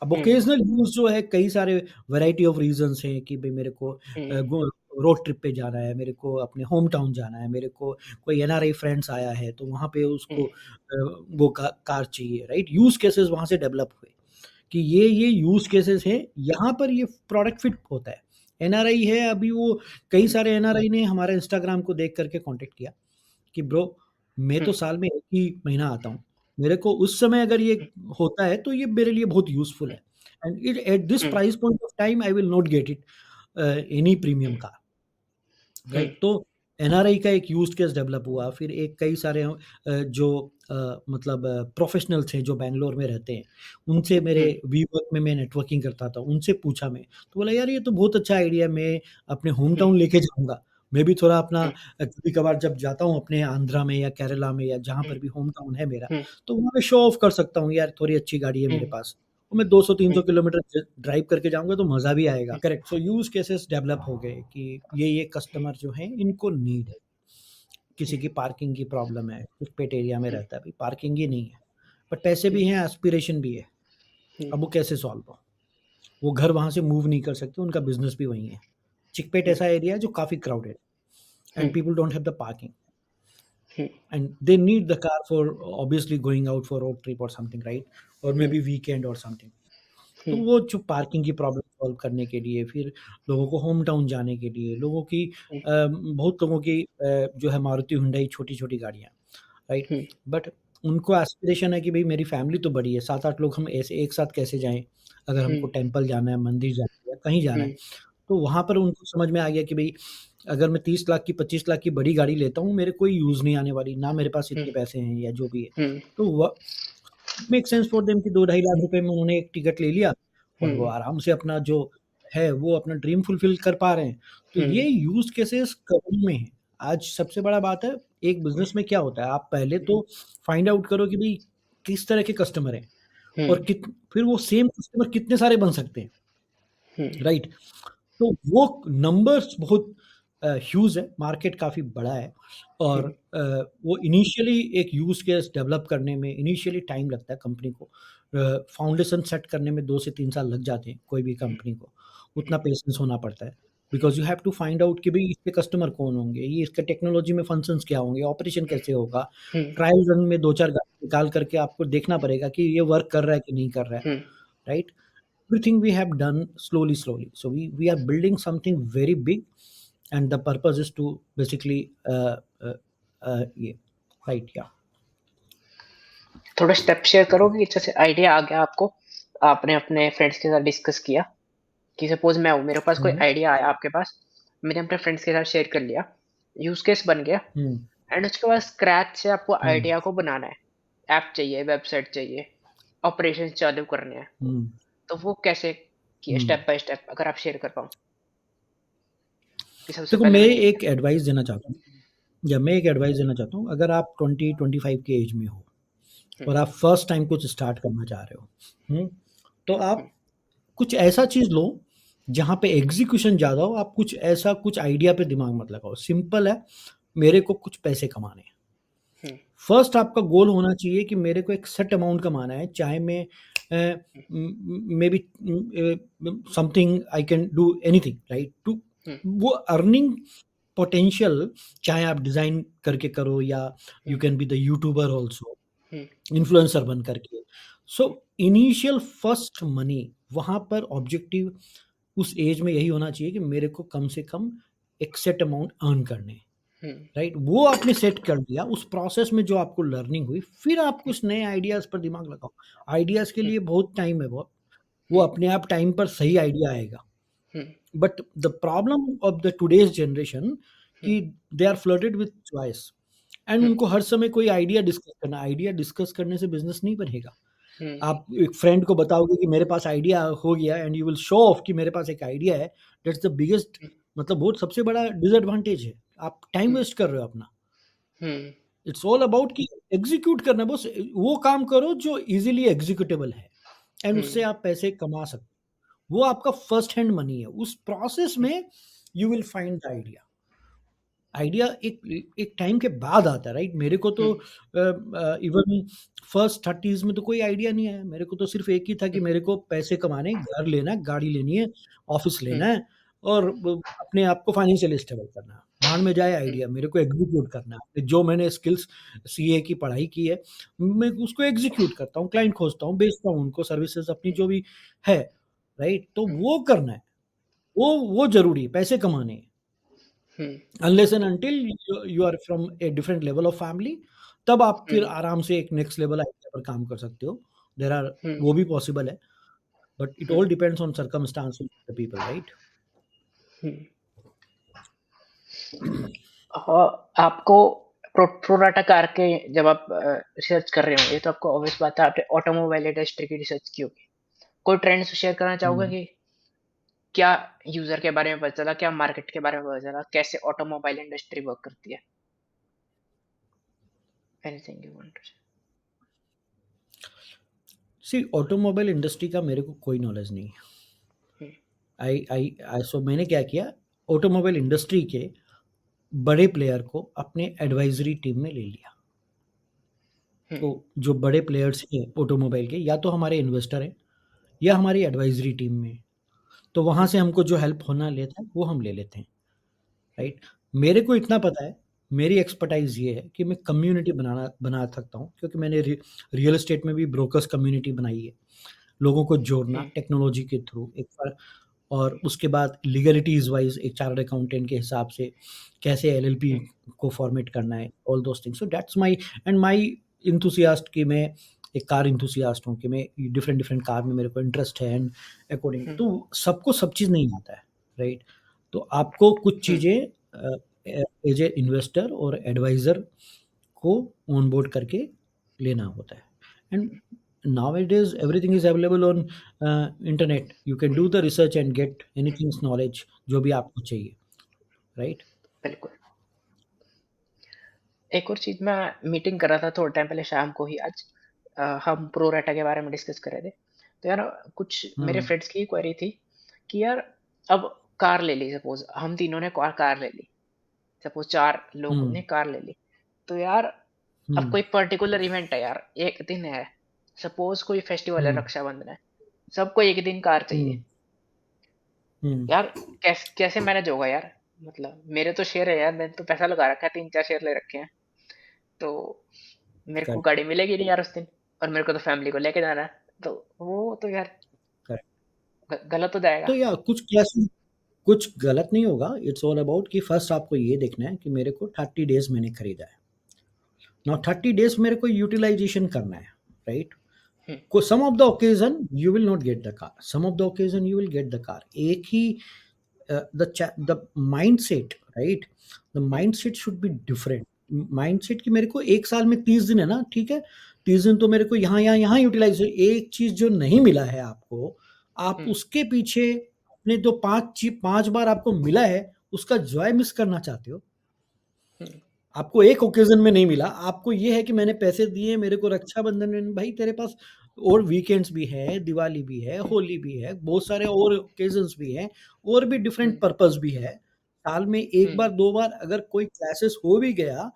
अब हुँ, ओकेज़नल यूज़ जो है, कई सारे वैरायटी ऑफ रीज़न्स हैं कि भई मेरे को हुँ, गो रोड ट्रिप पे जाना है, मेरे को अपने होम टाउन जाना है, मेरे को कोई एनआरआई फ्रेंड्स आया है तो वहाँ पे हुँ, उसको वो कार चाहिए, राइट? यूज़ केसेज़ वहाँ से डेवलप हुए कि ये यूज़ केसेज़ हैं, यहाँ पर ये प्रोडक्ट फिट होता है। एनआरआई है, अभी वो कई हुँ, सारे एनआरआई ने हमारे इंस्टाग्राम को देख कर के कॉन्टैक्ट किया कि ब्रो, मैं हुँ, तो साल में 1 ही महीना आता हूँ। मेरे को उस समय अगर ये हुँ, होता है तो ये मेरे लिए बहुत यूज़फुल हुँ, है, and it at this hmm, price point of time I will not get it any premium hmm, car, hmm, right? तो एनआरआई का एक यूज़ केस डेवलप हुआ, फिर एक कई सारे जो मतलब प्रोफ़ेशनल्स हैं जो बैंगलोर में रहते हैं, उनसे मेरे हुँ, वीवर्क में मैं नेटवर्किंग करता था, उनसे पूछा मैं, तो बोला यार ये तो बहुत अच्छा आइडिया है, मैं अपने होम हुँ, टाउन लेके जाऊँगा। मैं भी थोड़ा अपना हुँ, कभी-कभार जब जाता हूँ अपने आंध्रा में या केरला में या जहाँ हुँ, पर भी होम टाउन है मेरा, हुँ, तो वहाँ पे शो ऑफ कर सकता हूँ, यार थोड़ी अच्छी गाड़ी है हुँ, मेरे पास। और मैं 200-300 किलोमीटर ड्राइव करके जाऊँगा तो मज़ा भी आएगा। Correct. So use cases develop हो गए कि ये कस्टमर जो हैं इनको नीड है। किसी की पार्किंग की प्रॉब्लम है, कुछ पेट एरिया में रहता है, भाई पार्किंग ही नहीं है, बट पैसे भी हैं, एस्पिरेशन भी है। अब वो कैसे सॉल्व हो? वो घर वहाँ से मूव नहीं कर सकते, उनका बिज़नेस भी वहीं है। चिकपेट ऐसा एरिया है जो काफ़ी crowded and people don't have the parking and they need the car for obviously going out for road trip or something, right? Or maybe weekend or something. तो वो जो पार्किंग की प्रॉब्लम सॉल्व करने के लिए, फिर लोगों को होम टाउन जाने के लिए, लोगों की बहुत लोगों की जो है मारुति हुंडई छोटी-छोटी गाड़ियाँ, राइट? बट उनको एस्पिरेशन है कि भई मेरी फैमिली तो बड़ी है, 7-8 लोग हम ऐसे एक साथ कैसे जाएँ? अगर हमको टेम्पल जाना है, मंदिर जाना है या कहीं जाना है। तो वहाँ पर उनको समझ में आ गया कि भई अगर मैं 30 लाख की 25 लाख की बड़ी गाड़ी लेता हूँ, मेरे कोई यूज़ नहीं आने वाली, ना मेरे पास इतने पैसे हैं या जो भी है। तो व मेक सेंस फॉर देम कि 2 ढाई लाख रुपए में उन्होंने एक टिकट ले लिया और वो आराम से अपना जो है, वो अपना ड्रीम फुलफ़िल कर पा रहे हैं। तो ये यूज़ केसेस करोड़ों में हैं। आज सबसे बड़ा बात है, एक बिज़नेस में क्या होता है, आप पहले तो फाइंड आउट करो कि भई किस तरह के कस्टमर हैं और फिर वो सेम कस्टमर कितने सारे बन सकते हैं, राइट? तो वो नंबर्स बहुत ह्यूज है, मार्केट काफ़ी बड़ा है और वो इनिशियली एक यूज़ केस डेवलप करने में इनिशियली टाइम लगता है कंपनी को। फाउंडेशन सेट करने में 2 से 3 साल लग जाते हैं कोई भी कंपनी को, उतना पेशेंस होना पड़ता है। Because you have to find out कि भई इसके कस्टमर कौन होंगे, ये इसका टेक्नोलॉजी में फंक्शंस क्या होंगे, ऑपरेशन कैसे होगा। ट्रायल रन में 2-4 गाड़ी निकाल करके आपको देखना पड़ेगा कि ये वर्क कर रहा है कि नहीं कर रहा है, right? Everything we have done slowly. So we are building something very big, and the purpose is to basically yeah, right, yeah. थोड़ा स्टेप शेयर करोगे कि जैसे आइडिया आ गया आपको, आपने अपने फ्रेंड्स के साथ डिस्कस किया कि सपोज मैं हूँ, मेरे पास कोई हम्म आइडिया आया आपके पास, मैंने अपने फ्रेंड्स के साथ शेयर कर लिया, यूज केस बन गया, हम्म एंड उसके बाद स्क्रैच से आपको हम्म आइडिया को बनाना है, ऐप चाहिए, वेबसाइट चाहिए, ऑपरेशन चालू करने हैं, हम्म तो वो कैसे किए हम्म स्टेप बाय स्टेप, अगर आप शेयर कर पाओ कि सबसे देखो, पहले मैं मैंने ये एक एडवाइस देना चाहता हूँ, या मैं एक एडवाइस देना चाहता हूँ। अगर आप 20-25 के एज में हो किया। और आप फर्स्ट टाइम कुछ स्टार्ट करना चाह रहे हो, तो आप कुछ ऐसा चीज़ लो जहाँ पे एग्जीक्यूशन ज़्यादा हो। आप कुछ ऐसा कुछ आइडिया पे दिमाग मत लगाओ, सिंपल है, मेरे को कुछ पैसे कमाने हैं। फर्स्ट आपका गोल होना चाहिए कि मेरे को एक सेट अमाउंट कमाना है, चाहे मैं may be something I can do anything, right? To वो अर्निंग पोटेंशियल, चाहे आप डिज़ाइन करके करो या you can be the YouTuber also, influencer बन करके। सो इनिशियल फर्स्ट मनी, वहाँ पर ऑब्जेक्टिव उस एज में यही होना चाहिए कि मेरे को कम से कम एक सेट अमाउंट अर्न करने हैं, राइट? वो आपने सेट कर दिया, उस प्रोसेस में जो आपको लर्निंग हुई, फिर आप कुछ नए आइडियाज़ पर दिमाग लगाओ। आइडियाज़ के लिए बहुत टाइम है, वो अपने आप टाइम पर सही आइडिया आएगा। But the problem of the today's generation कि they are flooded with choice and उनको हर समय कोई आइडिया डिस्कस करने से बिज़नेस नहीं बढ़ेगा। आप एक फ्रेंड को बताओगे कि मेरे पास आइडिया हो गया and you will show off कि मेरे पास एक आइडिया है, दैट्स द बिगेस्ट, मतलब वो सबसे बड़ा डिसएडवांटेज है। आप टाइम वेस्ट कर रहे हो अपना। इट्स ऑल अबाउट कि एग्जीक्यूट करना है, बस वो काम करो जो इजीली एग्जीक्यूटेबल है एंड उससे आप पैसे कमा सकते हो। वो आपका फर्स्ट हैंड मनी है। उस प्रोसेस में you will find the idea. Idea एक एक टाइम के बाद आता है, राइट? मेरे को तो इवन फर्स्ट 30s में तो कोई आइडिया नहीं आया। मेरे को तो सिर्फ एक ही था कि मेरे को पैसे कमाने हैं, घर लेना है, गाड़ी लेनी है, ऑफिस लेना है और अपने आप को फाइनेंशियली स्टेबल करना है। भाड़ में जाए आइडिया, मेरे को एग्जीक्यूट करना है। जो मैंने स्किल्स सीए की पढ़ाई की है, मैं उसको एग्जीक्यूट करता हूँ, क्लाइंट खोजता हूँ, बेचता हूँ उनको सर्विसेज अपनी जो भी है, राइट? तो वो करना है, वो जरूरी है, पैसे कमाने हैं। Unless and until you are from a different level of family, तब आप फिर आराम से एक नेक्स्ट लेवल आइडिया पर काम कर सकते हो। देर आर, वो भी पॉसिबल है, but it all depends on circumstance of the people, right? आपको प्रोडाटा कार के जब आप रिसर्च कर रहे होंगे, तो आपको ऑब्वियस बात है आपने ऑटोमोबाइल इंडस्ट्री की रिसर्च की होगी। कोई ट्रेंड्स शेयर करना चाहोगे हम्म। कि क्या यूजर के बारे में पता चला, क्या मार्केट के बारे में पता चला, कैसे ऑटोमोबाइल इंडस्ट्री वर्क करती है? Anything you want to see automobile industry का मेरे को कोई नॉलेज नहीं है। हम्म, आई सो मैंने क्या किया, ऑटोमोबाइल इंडस्ट्री के बड़े प्लेयर को अपने एडवाइजरी टीम में ले लिया। तो हम्म, जो बड़े प्लेयर्स हैं ऑटोमोबाइल के, या तो हमारे इन्वेस्टर हैं या हमारी एडवाइजरी टीम में हैं। तो वहाँ हम्म, से हमको जो हेल्प होना लेता है वो हम ले लेते हैं, हम्म, राइट। मेरे को इतना पता है, मेरी एक्सपर्टाइज ये है कि मैं कम्युनिटी बना सकता हूँ, क्योंकि मैंने रियल एस्टेट में भी ब्रोकर्स कम्युनिटी बनाई है। लोगों को जोड़ना हम्म, टेक्नोलॉजी के थ्रू एक बार, और उसके बाद लीगलिटीज वाइज एक चार्टर्ड अकाउंटेंट के हिसाब से कैसे एलएलपी हम्म, को फॉर्मेट करना है, all those things. So that's my and my enthusiast कि मैं एक कार इंथुसियास्ट हूँ, कि मैं डिफरेंट डिफरेंट कार में मेरे को इंटरेस्ट है, एंड अकॉर्डिंग हम्म, तो सबको सब चीज़ नहीं आता है, राइट। तो आपको कुछ हम्म, चीज़ें एज ए इन्वेस्टर और एडवाइज़र को ऑन बोर्ड करके लेना होता है। And nowadays everything is available on internet. You can do the research and get anything's knowledge जो भी आपको चाहिए, राइट। बिल्कुल। एक और चीज, मैं मीटिंग कर रहा था थोड़ा टाइम पहले शाम को ही आज। हम प्रो राटा के बारे में डिस्कस कर रहे थे। तो यार कुछ मेरे हम्म फ्रेंड्स की क्वेरी थी कि यार अब कार ले ली, सपोज हम तीनों ने कार ले ली, सपोज चार लोगों हम्म ने कार ले ली। तो यार अब हम्म कोई पर्टिकुलर इवेंट है यार, एक दिन है, सपोज कोई फेस्टिवल है, हम्म रक्षाबंधन है, सबको एक दिन कार चाहिए। हम्म हम्म यार कैसे मैनेज होगा यार? मतलब मेरे तो शेयर है यार, मैंने तो पैसा लगा रखा है, 3-4 शेयर ले रखे हैं। तो मेरे को करेक्ट गाड़ी मिलेगी नहीं यार उस दिन, और मेरे को तो फैमिली को लेके जाना है। तो वो तो यार करेक्ट। गलत हो जाएगा। तो या कुछ कैसे, कुछ गलत नहीं होगा। इट्स ऑल अबाउट कि फर्स्ट आपको ये देखना है कि मेरे को 30 डेज मैंने खरीदा है, नाउ 30 डेज मेरे को यूटिलाइजेशन करना है, राइट। हम्म, को some of the occasion you will not get the car, some of the occasion you will get the car. एक ही the mindset, right, the hmm, mindset should be different। Mindset कि मेरे को एक साल में 30 दिन है ना, ठीक है, 30 दिन तो मेरे को यहाँ यूटिलाइज, एक चीज जो नहीं मिला है आपको, आप हम्म, उसके पीछे अपने जो 5 बार आपको मिला है उसका जॉय मिस करना चाहते हो। हम्म, आपको एक ओकेजन में नहीं मिला, आपको ये है कि मैंने पैसे दिए, मेरे को रक्षाबंधन में, भाई तेरे पास और वीकेंड्स भी है, दिवाली भी है, होली भी है, बहुत सारे और ओकेजन्स भी हैं, और भी डिफरेंट हम्म, पर्पस भी है। साल में एक हम्म, बार दो बार अगर कोई क्लासेस हो भी गया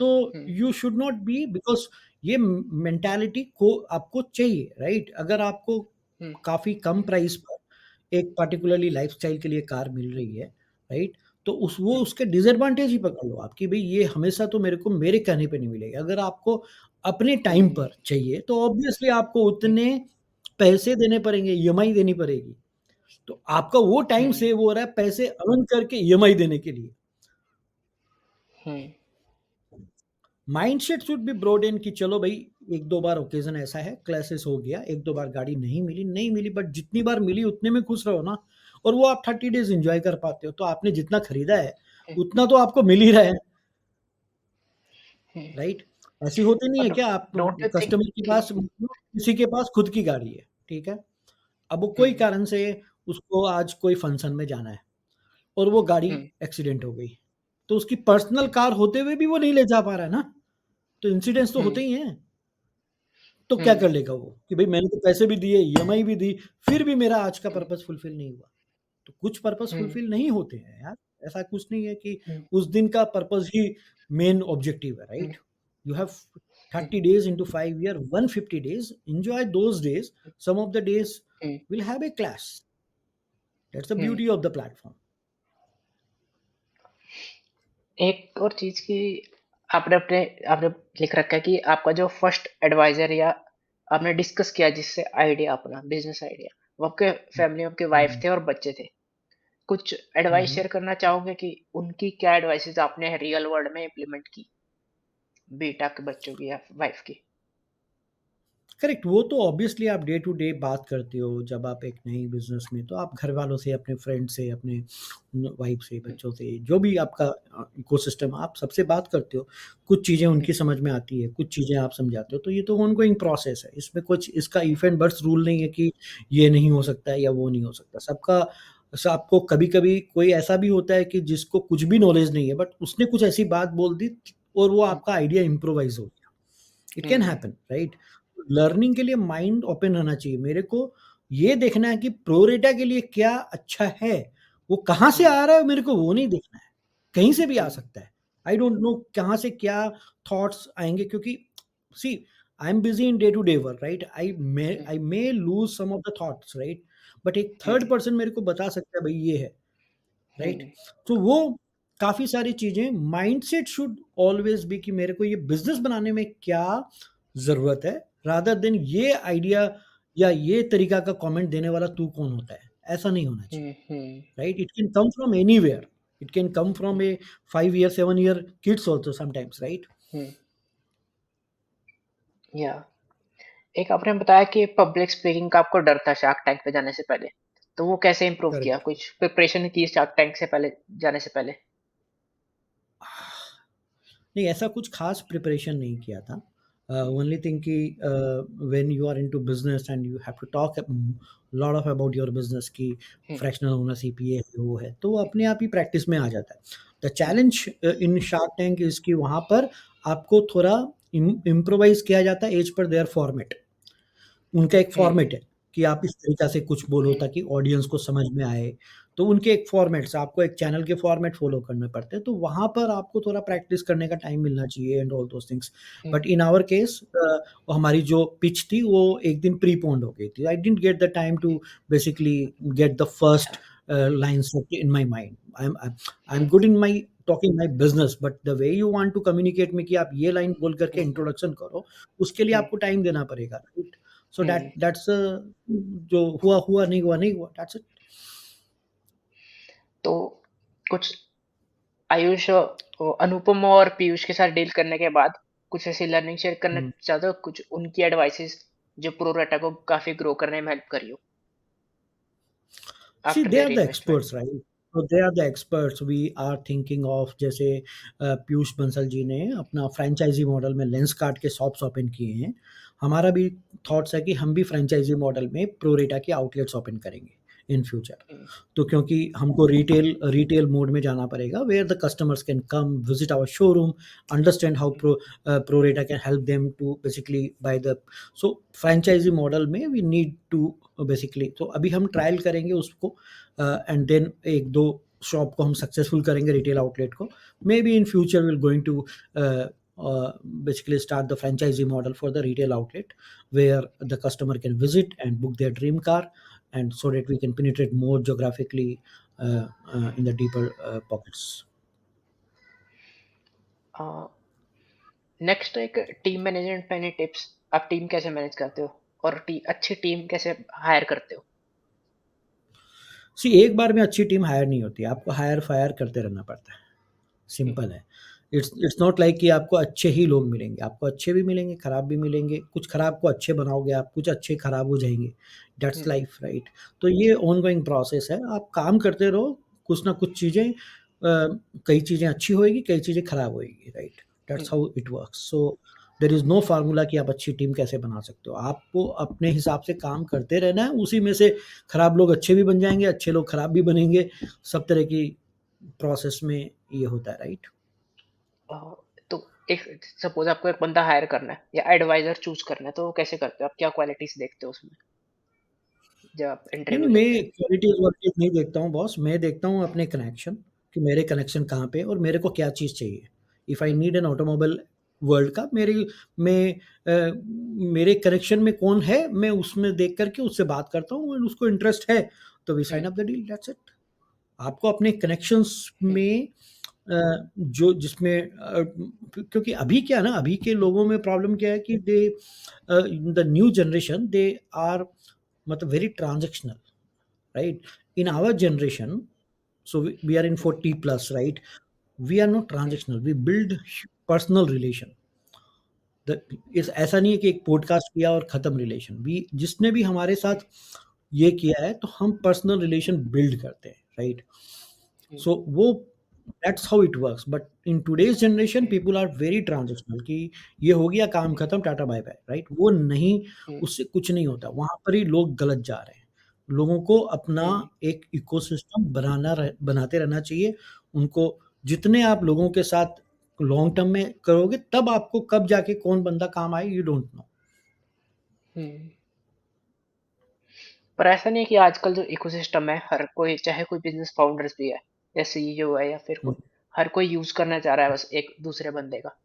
तो hmm, you should not be, because ये मेंटालिटी को आपको चाहिए, राइट। अगर आपको हम्म, काफ़ी कम प्राइस पर एक पर्टिकुलरली लाइफस्टाइल के लिए कार मिल रही है, राइट, तो उस वो हम्म, उसके डिसएडवांटेज ही पकड़ लो आप, कि भई ये हमेशा तो मेरे को मेरे कहने पे नहीं मिलेगी। अगर आपको अपने टाइम हम्म, पर चाहिए तो ऑब्वियसली आपको हम्म, उतने पैसे देने पड़ेंगे, ईएमआई देनी पड़ेगी। तो आपका वो टाइम हम्म, सेव हो रहा है पैसे अर्न करके ईएमआई देने के लिए। हम्म, माइंडसेट शुड बी ब्रॉडन कि चलो भाई, 1-2 बार ओकेज़न ऐसा है, क्लैशेस हो गया, 1-2 बार गाड़ी नहीं मिली, बट जितनी बार मिली उतने में खुश रहो ना। और वो आप 30 डेज़ एन्जॉय कर पाते हो, तो आपने जितना खरीदा है, उतना तो आपको मिल ही रहा है, हम्म। राइट? ऐसी होती नहीं है और क्या, आप डोंट यू थिंक कस्टमर के कि पास, किसी के पास खुद की गाड़ी है, ठीक है? अब वो कोई हम्म, कारण से उसको आज कोई फंक्शन में जाना है और वो गाड़ी हम्म, एक्सीडेंट हो गई, तो उसकी पर्सनल कार होते हुए भी वो नहीं ले जा पा रहा है ना, तो इंसिडेंट्स तो होते हम्म, ही हैं। तो क्या हम्म, कर लेगा वो कि भाई मैंने तो पैसे भी दिए, ईएमआई भी दी, फिर भी मेरा आज का हम्म, पर्पस फुलफिल नहीं हुआ। तो कुछ पर्पस हम्म, फुलफिल नहीं होते हैं यार, ऐसा कुछ नहीं है कि हम्म, उस दिन का पर्पस ही मेन ऑब्जेक्टिव है, hmm, right. You have hmm, 30 days into 5 year, 150 days, enjoy those days। some of the days hmm, will have a clash, that's the hmm. beauty of the platform। एक और चीज की, आपने अपने आपने लिख रखा है कि आपका जो फर्स्ट एडवाइजर या आपने डिस्कस किया जिससे आइडिया, अपना बिजनेस आइडिया, वो आपके फैमिली में आपके वाइफ हम्म थे और बच्चे थे। कुछ एडवाइस हम्म शेयर करना चाहोगे कि उनकी क्या एडवाइसेस आपने रियल वर्ल्ड में इम्प्लीमेंट की, बेटा के बच्चों की या वाइफ की? करेक्ट। वो तो ऑब्वियसली आप डे टू डे बात करते हो जब आप एक नई बिजनेस में, तो आप घर वालों से, अपने फ्रेंड से, अपने वाइफ से, हम्म, बच्चों से, जो भी आपका इकोसिस्टम, आप सबसे बात करते हो। कुछ चीज़ें हम्म, उनकी समझ में आती है, कुछ चीज़ें आप समझाते हो, तो ये तो ऑनगोइंग प्रोसेस है। इसमें कुछ इसका इफ एंड बट्स रूल नहीं है कि ये नहीं हो सकता है या वो नहीं हो सकता। सबका आपको कभी कभी कोई ऐसा भी होता है कि जिसको कुछ भी नॉलेज नहीं है, बट उसने कुछ ऐसी बात बोल दी और वो हम्म, आपका आइडिया इम्प्रोवाइज हो गया। It can hmm, happen, right. Learning के लिए माइंड ओपन रहना चाहिए। मेरे को ये देखना है कि प्रोरेटा के लिए क्या अच्छा है, वो कहाँ से हम्म, आ रहा है मेरे को वो नहीं देखना है, कहीं से भी आ हम्म, सकता है। आई डोंट नो कहाँ से क्या थॉट्स आएँगे, क्योंकि see I am busy in day to day work, right? Hmm, I may lose some of the thoughts, right? But एक थर्ड हम्म, पर्सन मेरे को बता सकता है भई ये है, राइट? हम्म, तो वो काफ़ी सारी चीज़ें, माइंडसेट शुड ऑलवेज़ बी कि मेरे को ये बिज़नेस बनाने में क्या ज़रूरत है, रादर देन ये आइडिया या ये तरीका का कमेंट देने वाला तू कौन होता है? ऐसा नहीं होना चाहिए, hmm, right? It can come from anywhere, it can come from a 5 year, 7 year kids also sometimes, right? Hmm, या एक आपने बताया कि पब्लिक स्पीकिंग का आपको डर था शार्क टैंक पे जाने से पहले, तो वो कैसे इम्प्रूव किया? करेक्ट। कुछ प्रिपरेशन की शार्क टैंक से पहले, जाने से पहले? नहीं, ऐसा कुछ खास प्रिपरेशन नहीं किया था। ओनली थिंग कि when you are into business and you have to talk lot of about your business की हम्म, फ्रैक्शनल ओनरशिप ये है, वो है, तो वो अपने आप ही प्रैक्टिस में आ जाता है। The hmm, challenge in shark tank is कि वहाँ पर आपको थोड़ा इम्प्रोवाइज़ किया जाता है एज़ पर देयर फॉर्मेट। उनका एक हम्म, फॉर्मेट है कि आप इस तरीक़ा से कुछ बोलो हम्म, ताकि ऑडियंस को समझ में आए। तो उनके एक फॉर्मेट्स, आपको एक चैनल के फॉर्मेट फ़ॉलो करने पड़ते हैं, तो वहाँ पर आपको थोड़ा प्रैक्टिस करने का टाइम मिलना चाहिए and all those things. Hmm, but in our case हमारी जो पिच थी वो एक दिन प्रीपोन्ड हो गई थी। I didn't get the time to basically get the अच्छा, first lines in my mind. I am hmm, good in my talking my business, but the way you want to communicate में कि आप ये लाइन बोल कर के हम्म, इंट्रोडक्शन करो, उसके लिए हम्म, आपको टाइम देना पड़ेगा, राइट? So hmm. दैट्स जो हुआ हुआ, नहीं हुआ नहीं हुआ, दैट्स इट। तो कुछ आयुष अनुपम और पीयूष के साथ डील करने के बाद कुछ ऐसी लर्निंग शेयर करना चाहते हो? कुछ उनकी एडवाइसेस जो प्रो डाटा को काफ़ी ग्रो करने में हेल्प करी हो See, after they are there the investment? experts, right? So they are the experts. We are thinking of, जैसे पीयूष बंसल जी ने अपना फ्रेंचाइजी मॉडल में लेंस कार्ट के शॉप्स ओपन किए हैं। हमारा भी थॉट्स है कि हम भी फ्रेंचाइजी मॉडल में प्रोरेटा के आउटलेट्स ओपन करेंगे इन फ्यूचर। हुँ, तो क्योंकि हमको रिटेल मोड में जाना पड़ेगा, where the customers can come visit our showroom, understand how Prorata can help them to basically buy the. So franchisee model में वी नीड टू बेसिकली, तो अभी हम ट्रायल करेंगे उसको, एंड देन एक दो शॉप को हम सक्सेसफुल करेंगे, रिटेल आउटलेट को। May be in future will going to basically start the franchisee model for the retail outlet, where the customer can visit and book their dream car, and so that we can penetrate more geographically in the deeper pockets. A, next एक टीम मैनेजमेंट में एनी टिप्स? आप टीम कैसे मैनेज करते हो? और अच्छी टीम कैसे हायर करते हो? सी, एक बार में अच्छी टीम हायर नहीं होती, आपको हायर फायर करते रहना पड़ता है, हुँ, सिंपल है। इट्स नॉट लाइक कि आपको अच्छे ही लोग मिलेंगे, आपको अच्छे भी मिलेंगे, खराब भी मिलेंगे, कुछ खराब को अच्छे बनाओगे आप, कुछ अच्छे खराब हो जाएंगे, दैट्स हुँ, लाइफ, राइट? तो ये ऑनगोइंग प्रोसेस है, आप काम करते रहो, कुछ ना कुछ चीज़ें, कई चीज़ें अच्छी होएगी, कई चीज़ें खराब होएगी, right? Hmm, that's how it works. So there is no formula कि आप अच्छी टीम कैसे बना सकते हो, आपको अपने हिसाब से काम करते रहना है, उसी में से खराब लोग अच्छे भी बन जाएंगे, अच्छे लोग खराब भी बनेंगे, सब तरह की प्रोसेस में ये होता है, राइट? अ, तो एक सपोज़ आपको एक बंदा हायर करना है या एडवाइज़र चूज़ करना है, तो वो कैसे करते हो? आप क्या क्वालिटीज़ देखते हो उसमें जब आप नहीं, इंटरव्यू नहीं, लेते हैं? मैं क्वालिटीज़ वर्टिज़ नहीं देखता हूँ बॉस, मैं देखता हूँ अपने कनेक्शन, कि मेरे कनेक्शन कहाँ पे है और मेरे को क्या चीज़ चाहिए। If I hmm, need an automobile world का, मैं मेरे कनेक्शन में कौन है, मैं उसमें देख कर के उससे बात करता हूँ, और उसको इंटरेस्ट है, तो we hmm, sign up the deal, that's it. आपको अपने कनेक्शंस हुँ, में जो जिसमें क्योंकि अभी क्या है ना, अभी के लोगों में प्रॉब्लम क्या है कि the new generation they are मतलब very transactional, right? In hmm, our generation, so we are in hmm, 40 plus, right? We are not hmm, transactional, we build personal relation. इस ऐसा नहीं है कि एक पॉडकास्ट किया और खत्म रिलेशन, वी जिसने भी हमारे हुँ, साथ ये किया है, तो हम पर्सनल रिलेशन बिल्ड करते हैं, राइट? हुँ, सो वो that's how it works, but in today's generation hmm, people are very transactional, कि ये हो गया काम हुँ, खत्म, टाटा बाय बाय, राइट? वो नहीं, हुँ, उससे कुछ नहीं होता, वहां पर ही लोग गलत जा रहे हैं। लोगों को अपना हुँ, एक इकोसिस्टम बनाते रहना चाहिए। उनको जितने आप लोगों के साथ लॉन्ग टर्म में करोगे, तब आपको कब जाके कौन बंदा काम आए, यू डोंट नो। हम्म। पर ऐसा नहीं है कि आजकल जो इकोसिस्टम है, हर कोई, चाहे कोई बिजनेस फाउंडर्स भी है या सीईओ है या फिर कोई, हम्म। हर कोई यूज करना चाह रहा है बस एक दूसरे बंदे का।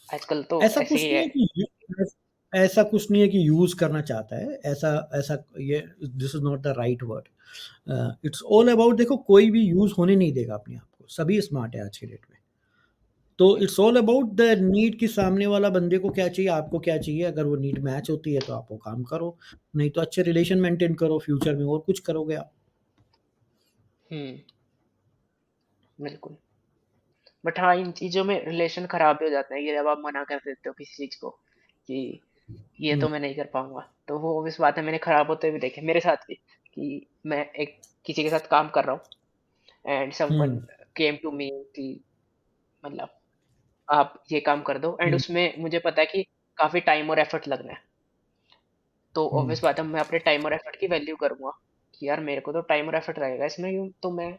आजकल तो ऐसा ऐसे कुछ ही नहीं है। है कि ऐसा कुछ नहीं है कि यूज करना चाहता है, ऐसा ऐसा ये this is not the right word. It's all about, देखो कोई भी यूज होने नहीं देगा अपने आप को, सभी स्मार्ट है आज के डेट में। तो it's all about the need कि सामने वाला बंदे को क्या चाहिए, आपको क्या चाहिए। अगर वो नीड मैच होती है तो आप वो काम करो, नहीं तो अच्छे रिलेशन मेंटेन करो, फ्यूचर में और कुछ करोगे आप। हम्म। बिल्कुल। बट हाँ, इन चीजों में रिलेशन खराब भी हो जाता है कि जब आप मना कर देते हो किसी चीज को कि ये हम्म। तो मैं नहीं कर पाऊंगा, तो वो obvious बात है, मैंने खराब होते हुए देखे मेरे साथ भी कि मैं एक किसी के साथ काम कर रहा हूँ and someone hmm. Came to me कि मतलब आप ये काम कर दो, एंड हम्म। उसमें मुझे पता है कि काफी टाइम और एफर्ट लगना है। तो हम्म। ऑब्वियस बात है, मैं अपने टाइम और एफर्ट की वैल्यू करूंगा कि यार मेरे को तो टाइम और एफर्ट लगेगा इसमें, तो मैं,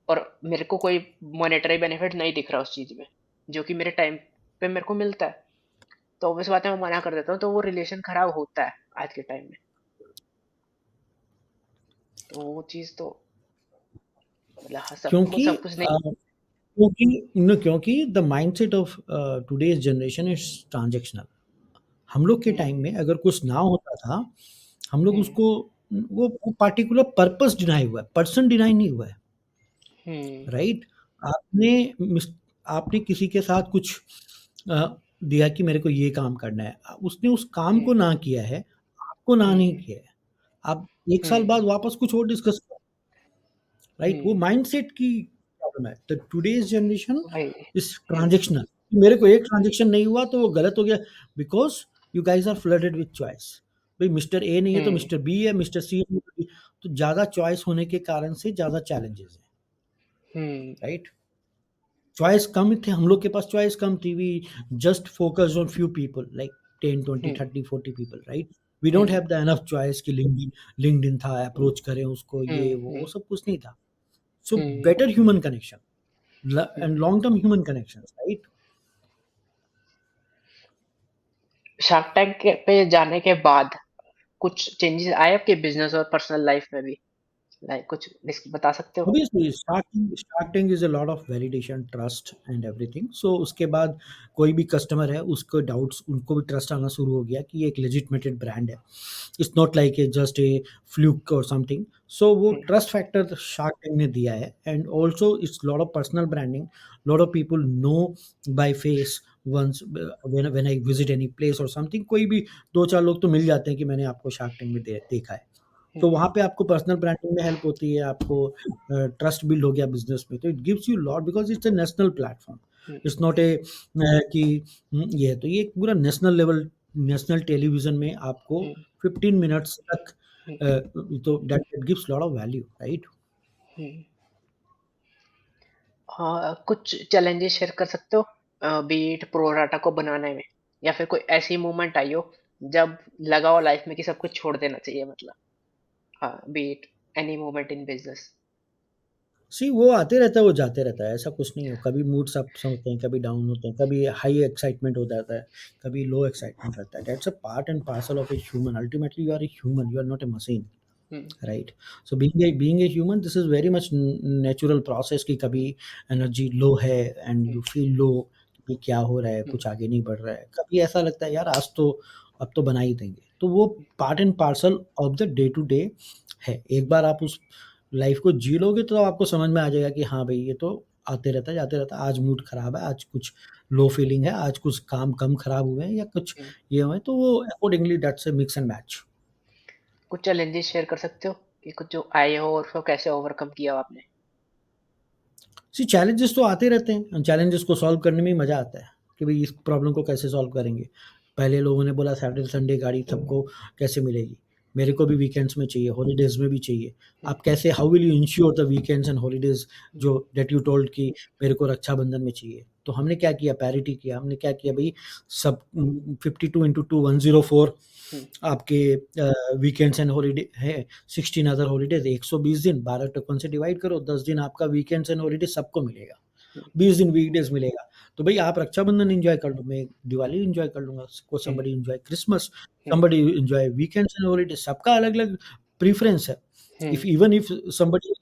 और मेरे को कोई मॉनेटरी बेनिफिट नहीं दिख रहा उस चीज में जो कि मेरे टाइम पे मेरे को मिलता है, तो ऑब्वियस बात है मैं मना कर देता हूँ, तो वो रिलेशन खराब होता है आज के टाइम में। तो वो चीज तो मतलब हाँ, सबको क्योंकि सब कुछ नहीं। क्योंकि the mindset of today's generation is transactional. हम लोग के हम्म। टाइम में अगर कुछ ना होता था, हम लोग हम्म। उसको, वो पार्टिकुलर पर्पस डिनाई हुआ है, पर्सन डिनाई नहीं हुआ है। हम्म। राइट। आपने आपने किसी के साथ कुछ दिया कि मेरे को ये काम करना है, उसने उस काम को हम्म। ना किया है, आपको ना नहीं हम्म। किया है। आप एक साल बाद हम्म। वापस कुछ और डिस्कस करो। राइट, वो हम्म। माइंडसेट की प्रॉब्लम है। द टुडेज जनरेशन भाई। Is transactional. मेरे को एक ट्रांजेक्शन नहीं हुआ तो वो गलत हो गया, because you guys are flooded with choice. भाई मिस्टर ए नहीं है तो हम्म। मिस्टर बी है, मिस्टर सी है तो ज्यादा चॉइस होने के कारण से ज्यादा चैलेंजेस है। हम्म। राइट। चॉइस कम थे, हम लोग के पास चॉइस कम थी। We just focus on few people, like 10 20 30 40 पीपल। Right. We don't hmm. Have the enough choice कि लिंक्डइन था, हम्म। अप्रोच करें उसको, ये वो हम्म। सब कुछ नहीं था। So hmm. Better human connection hmm. And long term human connection. Right. Shark tank पे जाने के बाद कुछ चेंजेस आए आपके बिजनेस और पर्सनल लाइफ में भी, लाइक कुछ बता सकते हो? Obviously, starting is a lot of validation, trust and everything. So उसके बाद कोई भी कस्टमर है उसको डाउट्स, उनको भी ट्रस्ट आना शुरू हो गया कि ये एक लेजिटमेटेड ब्रांड है। It's not like a just a fluke और समथिंग। सो वो hmm. Trust factor Shark Tank ने दिया है, and also it's lot of personal branding. Lot of people know by face once when I visit any place और समथिंग। कोई भी दो चार लोग तो मिल जाते हैं कि मैंने आपको शार्क टैंक में देखा है। तो हम्म। वहाँ पे आपको पर्सनल ब्रांडिंग में हेल्प होती है, आपको ट्रस्ट बिल्ड हो गया बिजनेस में, तो it gives you lot because it's a national platform. Hmm. It's not a कि ये है, तो ये एक पूरा नेशनल लेवल, नेशनल टेलीविजन में आपको हम्म। 15 मिनट्स तक हम्म। तो that gives lot of value. Right. Hmm. हाँ, कुछ चैलेंजेस शेयर कर सकते हो बीट प्रोराटा को बनाने में, या फिर कोई ऐसी मोमेंट आई हो जब लगा हो लाइफ में कि सब कुछ छोड़ देना चाहिए, मतलब हाँ, beat any moment in business. See वो आते रहता है, वो जाते रहता है, ऐसा कुछ नहीं है। कभी मूड्स अप्स होते हैं, कभी डाउन होते हैं, कभी हाई एक्साइटमेंट हो जाता है, कभी लो एक्साइटमेंट रहता है। That's a part and parcel of a human. Ultimately you are a human, you are not a machine. Hmm. Right. So being a human, this is very much natural process कि कभी एनर्जी लो है and hmm. You feel low कि क्या हो रहा है, हम्म। कुछ आगे नहीं बढ़ रहा है। कभी ऐसा लगता है यार आज तो, अब तो बना ही देंगे। तो वो part and parcel of the day to day है। एक बार आप उस लाइफ को जी लोगे तो आपको समझ में आ जाएगा कि हाँ भाई ये तो आते रहता है जाते रहता है। आज मूड खराब है, आज कुछ लो फीलिंग है, आज कुछ काम कम खराब हुए हैं या कुछ हम्म। ये हुए हैं, तो वो accordingly that's a mix and match. कुछ चैलेंजेस शेयर कर सकते हो कि कुछ जो आए हो और उसको कैसे ओवरकम किया हो आपने? सी चैलेंजेस तो आते रहते हैं, चैलेंजेस को सॉल्व करने में ही मज़ा आता है कि भाई इस प्रॉब्लम को कैसे सॉल्व करेंगे। पहले लोगों ने बोला सैटरडे संडे गाड़ी सबको कैसे मिलेगी, मेरे को भी वीकेंड्स में चाहिए, हॉलीडेज में भी चाहिए। हम्म। आप कैसे, how will you ensure the weekends and holidays hmm. जो दैट यू टोल्ड कि मेरे को रक्षाबंधन में चाहिए। तो हमने क्या किया, पैरिटी किया। हमने क्या किया भाई, सब 52 into 2 104 हम्म। आपके वीकेंड्स एंड हॉलीडे है। 16 अदर हॉलीडेज, 120 दिन, 12 टोकन से डिवाइड करो, 10 दिन आपका वीकेंड्स एंड हॉलीडे सबको मिलेगा। 20 दिन वीकडेज मिलेगा, तो भाई आप रक्षाबंधन एंजॉय कर लो, मैं दिवाली एंजॉय कर लूंगा, को hmm, somebody enjoy Christmas, hmm, somebody enjoy weekends and holidays, सबका अलग अलग प्रीफरेंस है। हम्म, इफ समबडी,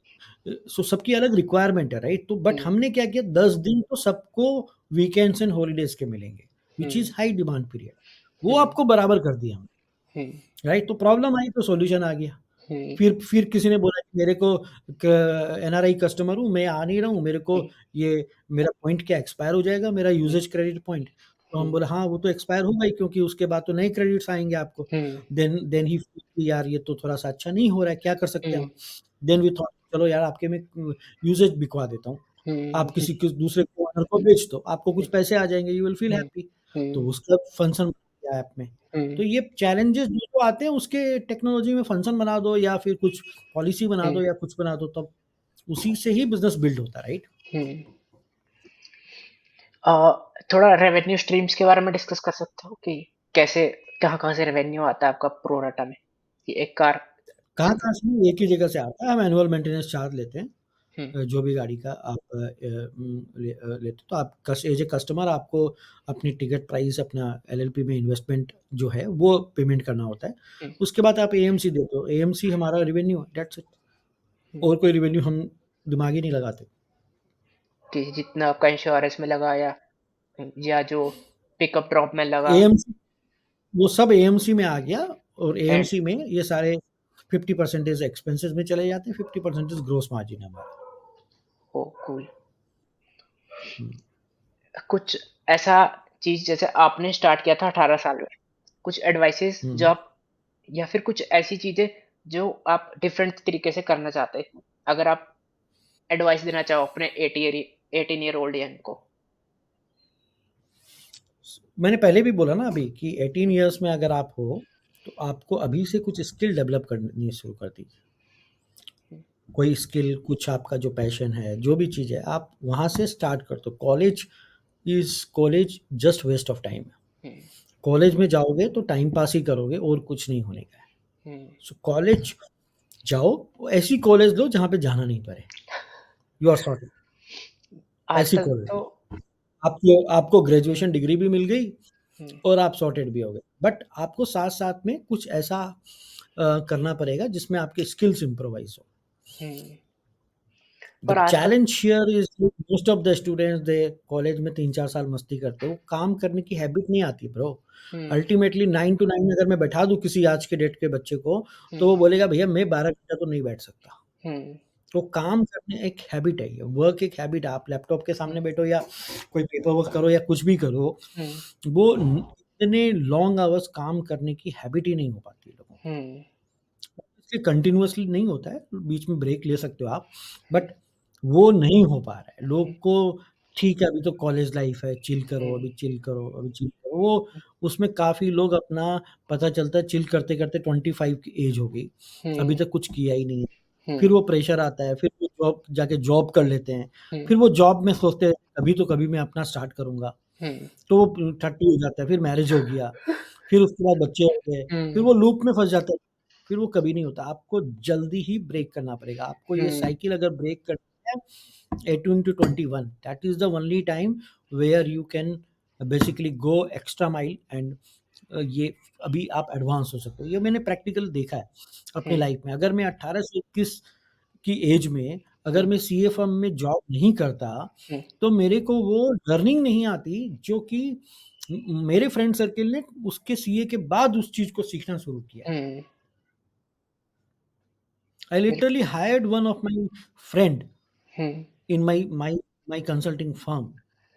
सो सबकी अलग रिक्वायरमेंट है, राइट? तो बट हम्म, हमने क्या किया, 10 दिन तो सबको वीकेंड्स एंड हॉलीडेज के मिलेंगे, विच हम्म, इज हाई डिमांड पीरियड, वो हम्म, आपको बराबर कर दिया हमने, हम्म, राइट? तो प्रॉब्लम आई तो सॉल्यूशन आ गया। हम्म, फिर किसी ने बोला कि मेरे को एनआरआई कस्टमर हूँ, मैं आ नहीं रहा हूँ, मेरे को हम्म, ये मेरा पॉइंट क्या एक्सपायर हो जाएगा, मेरा हम्म, यूजेज क्रेडिट पॉइंट। तो हम हम्म, बोले हाँ वो तो एक्सपायर होगा ही, क्योंकि उसके बाद तो नए क्रेडिट्स आएंगे आपको। हम्म, देन ही यार ये तो थोड़ा सा अच्छा नहीं हो रहा है, क्या कर सकते हैं हम्म, हम। देन वी थॉट चलो यार आपके में यूजेज बिकवा देता हूँ, हम्म, आप किसी दूसरे को ओनर को बेच दो, आपको कुछ हम्म, पैसे आ जाएंगे, you will feel hmm, happy. तो हम्म, उसका फंक्शन किया ऐप में। तो हम्म, ये चैलेंजेस जो जो आते हैं उसके, टेक्नोलॉजी में फंक्शन बना दो या फिर कुछ पॉलिसी बना हम्म, दो या कुछ बना दो, तब उसी से ही बिजनेस बिल्ड होता है, राइट? हम्म। अ, थोड़ा रेवेन्यू स्ट्रीम्स के बारे में डिस्कस कर सकते हो कि कैसे, कहाँ कहाँ से रेवेन्यू आता है आपका प्रोराटा में, कि एक कार। कहाँ कहाँ से नहीं, एक ही जगह से आता है। हम एनुअल मेंटेनेंस चार्ज लेते हैं, हम्म, जो भी गाड़ी का आप लेते हो, तो आप एज ए कस्टमर आपको अपनी टिकट प्राइस, अपना एलएलपी में इन्वेस्टमेंट जो है वो पेमेंट करना होता है। हम्म, उसके बाद आप एएमसी देते हो, एएमसी हमारा रिवेन्यू है, दैट्स इट। हम्म, और कोई रिवेन्यू हम दिमाग ही नहीं लगाते। कि जितना आपका इंश्योरेंस में लगा या जो पिकअप ड्रॉप में लगा। एएमसी वो सब एएमसी में आ गया, और एंड एएमसी में ये सारे 50% एक्सपेंसेस में चले जाते हैं, 50% ग्रोस मार्जिन है हमारा। ओ कूल। हम्म, कुछ ऐसा चीज जैसे आपने स्टार्ट किया था 18 साल में, कुछ एडवाइसेस जो हम्म। आप, या फिर कुछ ऐसी चीजें जो आप डिफरेंट तरीके से करना चाहते हैं, अगर आप एडवाइस देना चाहो अपने 18 ईयर ओल्ड यंग को। मैंने पहले भी बोला ना अभी कि 18 ईयर्स में अगर आप हो, तो आपको अभी से कुछ स्किल डेवलप करनी शुरू कर दीजिए। कोई स्किल, कुछ आपका जो पैशन है, जो भी चीज़ है, आप वहाँ से स्टार्ट कर दो। College just waste of time है। हम्म, कॉलेज में जाओगे तो टाइम पास ही करोगे, और कुछ नहीं होने का है। हम्म, सो कॉलेज जाओ, ऐसी कॉलेज लो जहाँ पे जाना नहीं पड़े, यू आर सॉर्टेड। ऐसी आजकल कॉलेज तो। लो, आपको आपको ग्रेजुएशन डिग्री भी मिल गई, हम्म, और आप सॉर्टेड भी हो गए। बट आपको साथ साथ में कुछ ऐसा करना पड़ेगा जिसमें आपके स्किल्स इम्प्रोवाइज हो। हम्म, द पर आजकल। Challenge here is most of the students, they college में 3-4 साल मस्ती करते हो, काम करने की हैबिट नहीं आती ब्रो। हम्म, अल्टीमेटली 9 to 9 अगर मैं बैठा दूं किसी आज के डेट के बच्चे को, तो हम्म, वो बोलेगा भैया मैं 12 घंटा तो नहीं बैठ सकता। हम्म, तो काम करने एक हैबिट है, ये वर्क एक हैबिट है। आप लैपटॉप के हम्म, सामने बैठो या कोई पेपर वर्क करो या कुछ भी करो, हम्म, वो इतने लॉन्ग आवर्स काम करने की हैबिट ही नहीं हो पाती है लोगों को। हम्म, इसके कंटिन्यूअसली नहीं होता है, बीच में ब्रेक ले सकते हो आप, हम्म, बट वो नहीं हो पा रहा है लोग को। ठीक है, अभी तो कॉलेज लाइफ है, चिल करो, हम्म, अभी चिल करो, अभी चिल करो, वो उसमें काफ़ी लोग अपना, पता चलता है चिल करते-करते 25 की एज हो गई, अभी हम्म, तक कुछ किया ही नहीं है। फिर हम्म, वो प्रेशर आता है, फिर वो जॉब जाके जॉब कर लेते हैं, हम्म, फिर वो जॉब में सोचते हैं अभी तो कभी मैं अपना स्टार्ट करूँगा, हम्म, तो वो 30 हो जाता है, फिर मैरिज हो गया, फिर उसके बाद बच्चे हो गए, फिर हम्म, वो लूप में फँस जाता है, फिर वो कभी नहीं होता। आपको जल्दी ही ब्रेक करना पड़ेगा। आपको ये हम्म, साइकिल अगर ब्रेक करनी है 18 to 21, that is the only time where you can basically go extra mile, and ये अभी आप एडवांस हो सकते हो। ये मैंने प्रैक्टिकल देखा है अपनी हम्म, लाइफ में। अगर मैं 18 से 21 की एज में अगर हम्म, मैं सीए फर्म में जॉब नहीं करता, हम्म, तो मेरे को वो लर्निंग नहीं आती जो कि मेरे फ्रेंड सर्किल ने उसके सीए के बाद उस चीज़ को सीखना शुरू किया। हम्म, आई लिटरली बिल्कुल। Hired one of my friend hmm, in my consulting firm,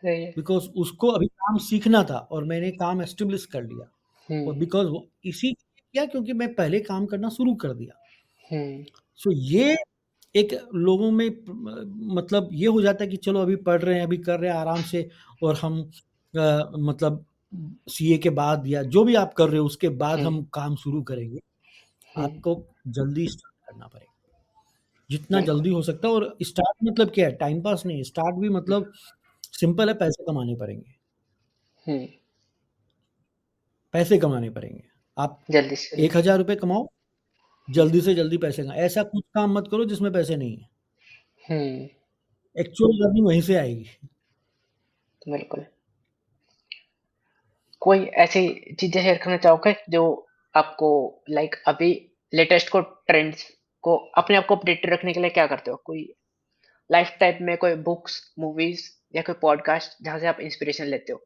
सही है। बिकॉज़ उसको अभी काम सीखना था और मैंने काम एस्टेब्लिश कर लिया। और हम्म, बिकॉज़ वो इसी किया क्योंकि मैं पहले काम करना शुरू कर दिया। हम्म, सो ये एक लोगों में मतलब ये हो जाता है कि चलो अभी पढ़ रहे हैं, अभी कर रहे हैं आराम से, और हम मतलब सीए के बाद या जो भी आप कर रहे हो उसके बाद हम्म, हम काम शुरू करेंगे। हम्म, आपको जल्दी स्टार्ट करना पड़ेगा, जितना बिल्कुल। जल्दी हो सकता है। और स्टार्ट मतलब क्या है, टाइम पास नहीं है, स्टार्ट भी मतलब सिंपल है, पैसे कमाने पड़ेंगे, हम्म, पैसे कमाने पड़ेंगे। आप जल्दी से जल्दी। 1000 रुपये कमाओ, जल्दी से जल्दी पैसे कमाओ, ऐसा कुछ काम मत करो जिसमें पैसे नहीं है। हम्म, एक्चुअल लर्निंग वहीं से आएगी। बिल्कुल। कोई ऐसी चीजें शेयर करना चाहोगे जो आपको लाइक अभी लेटेस्ट को ट्रेंड्स को अपने आप को अपडेटेड रखने के लिए क्या करते हो? कोई लाइफ टाइप में कोई बुक्स, मूवीज या कोई पॉडकास्ट जहाँ से आप इंस्पिरेशन लेते हो?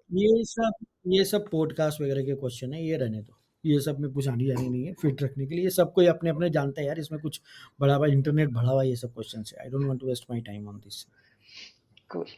ये सब पॉडकास्ट वगैरह के क्वेश्चन है, ये रहने दो। ये सब में कुछ आनी जानी नहीं है फिट रखने के लिए, ये सब कोई अपने अपने जानता है यार, इसमें कुछ बड़ा हुआ इंटरनेट भरा हुआ ये सब क्वेश्चन है। I don't want to waste my time on this. Cool.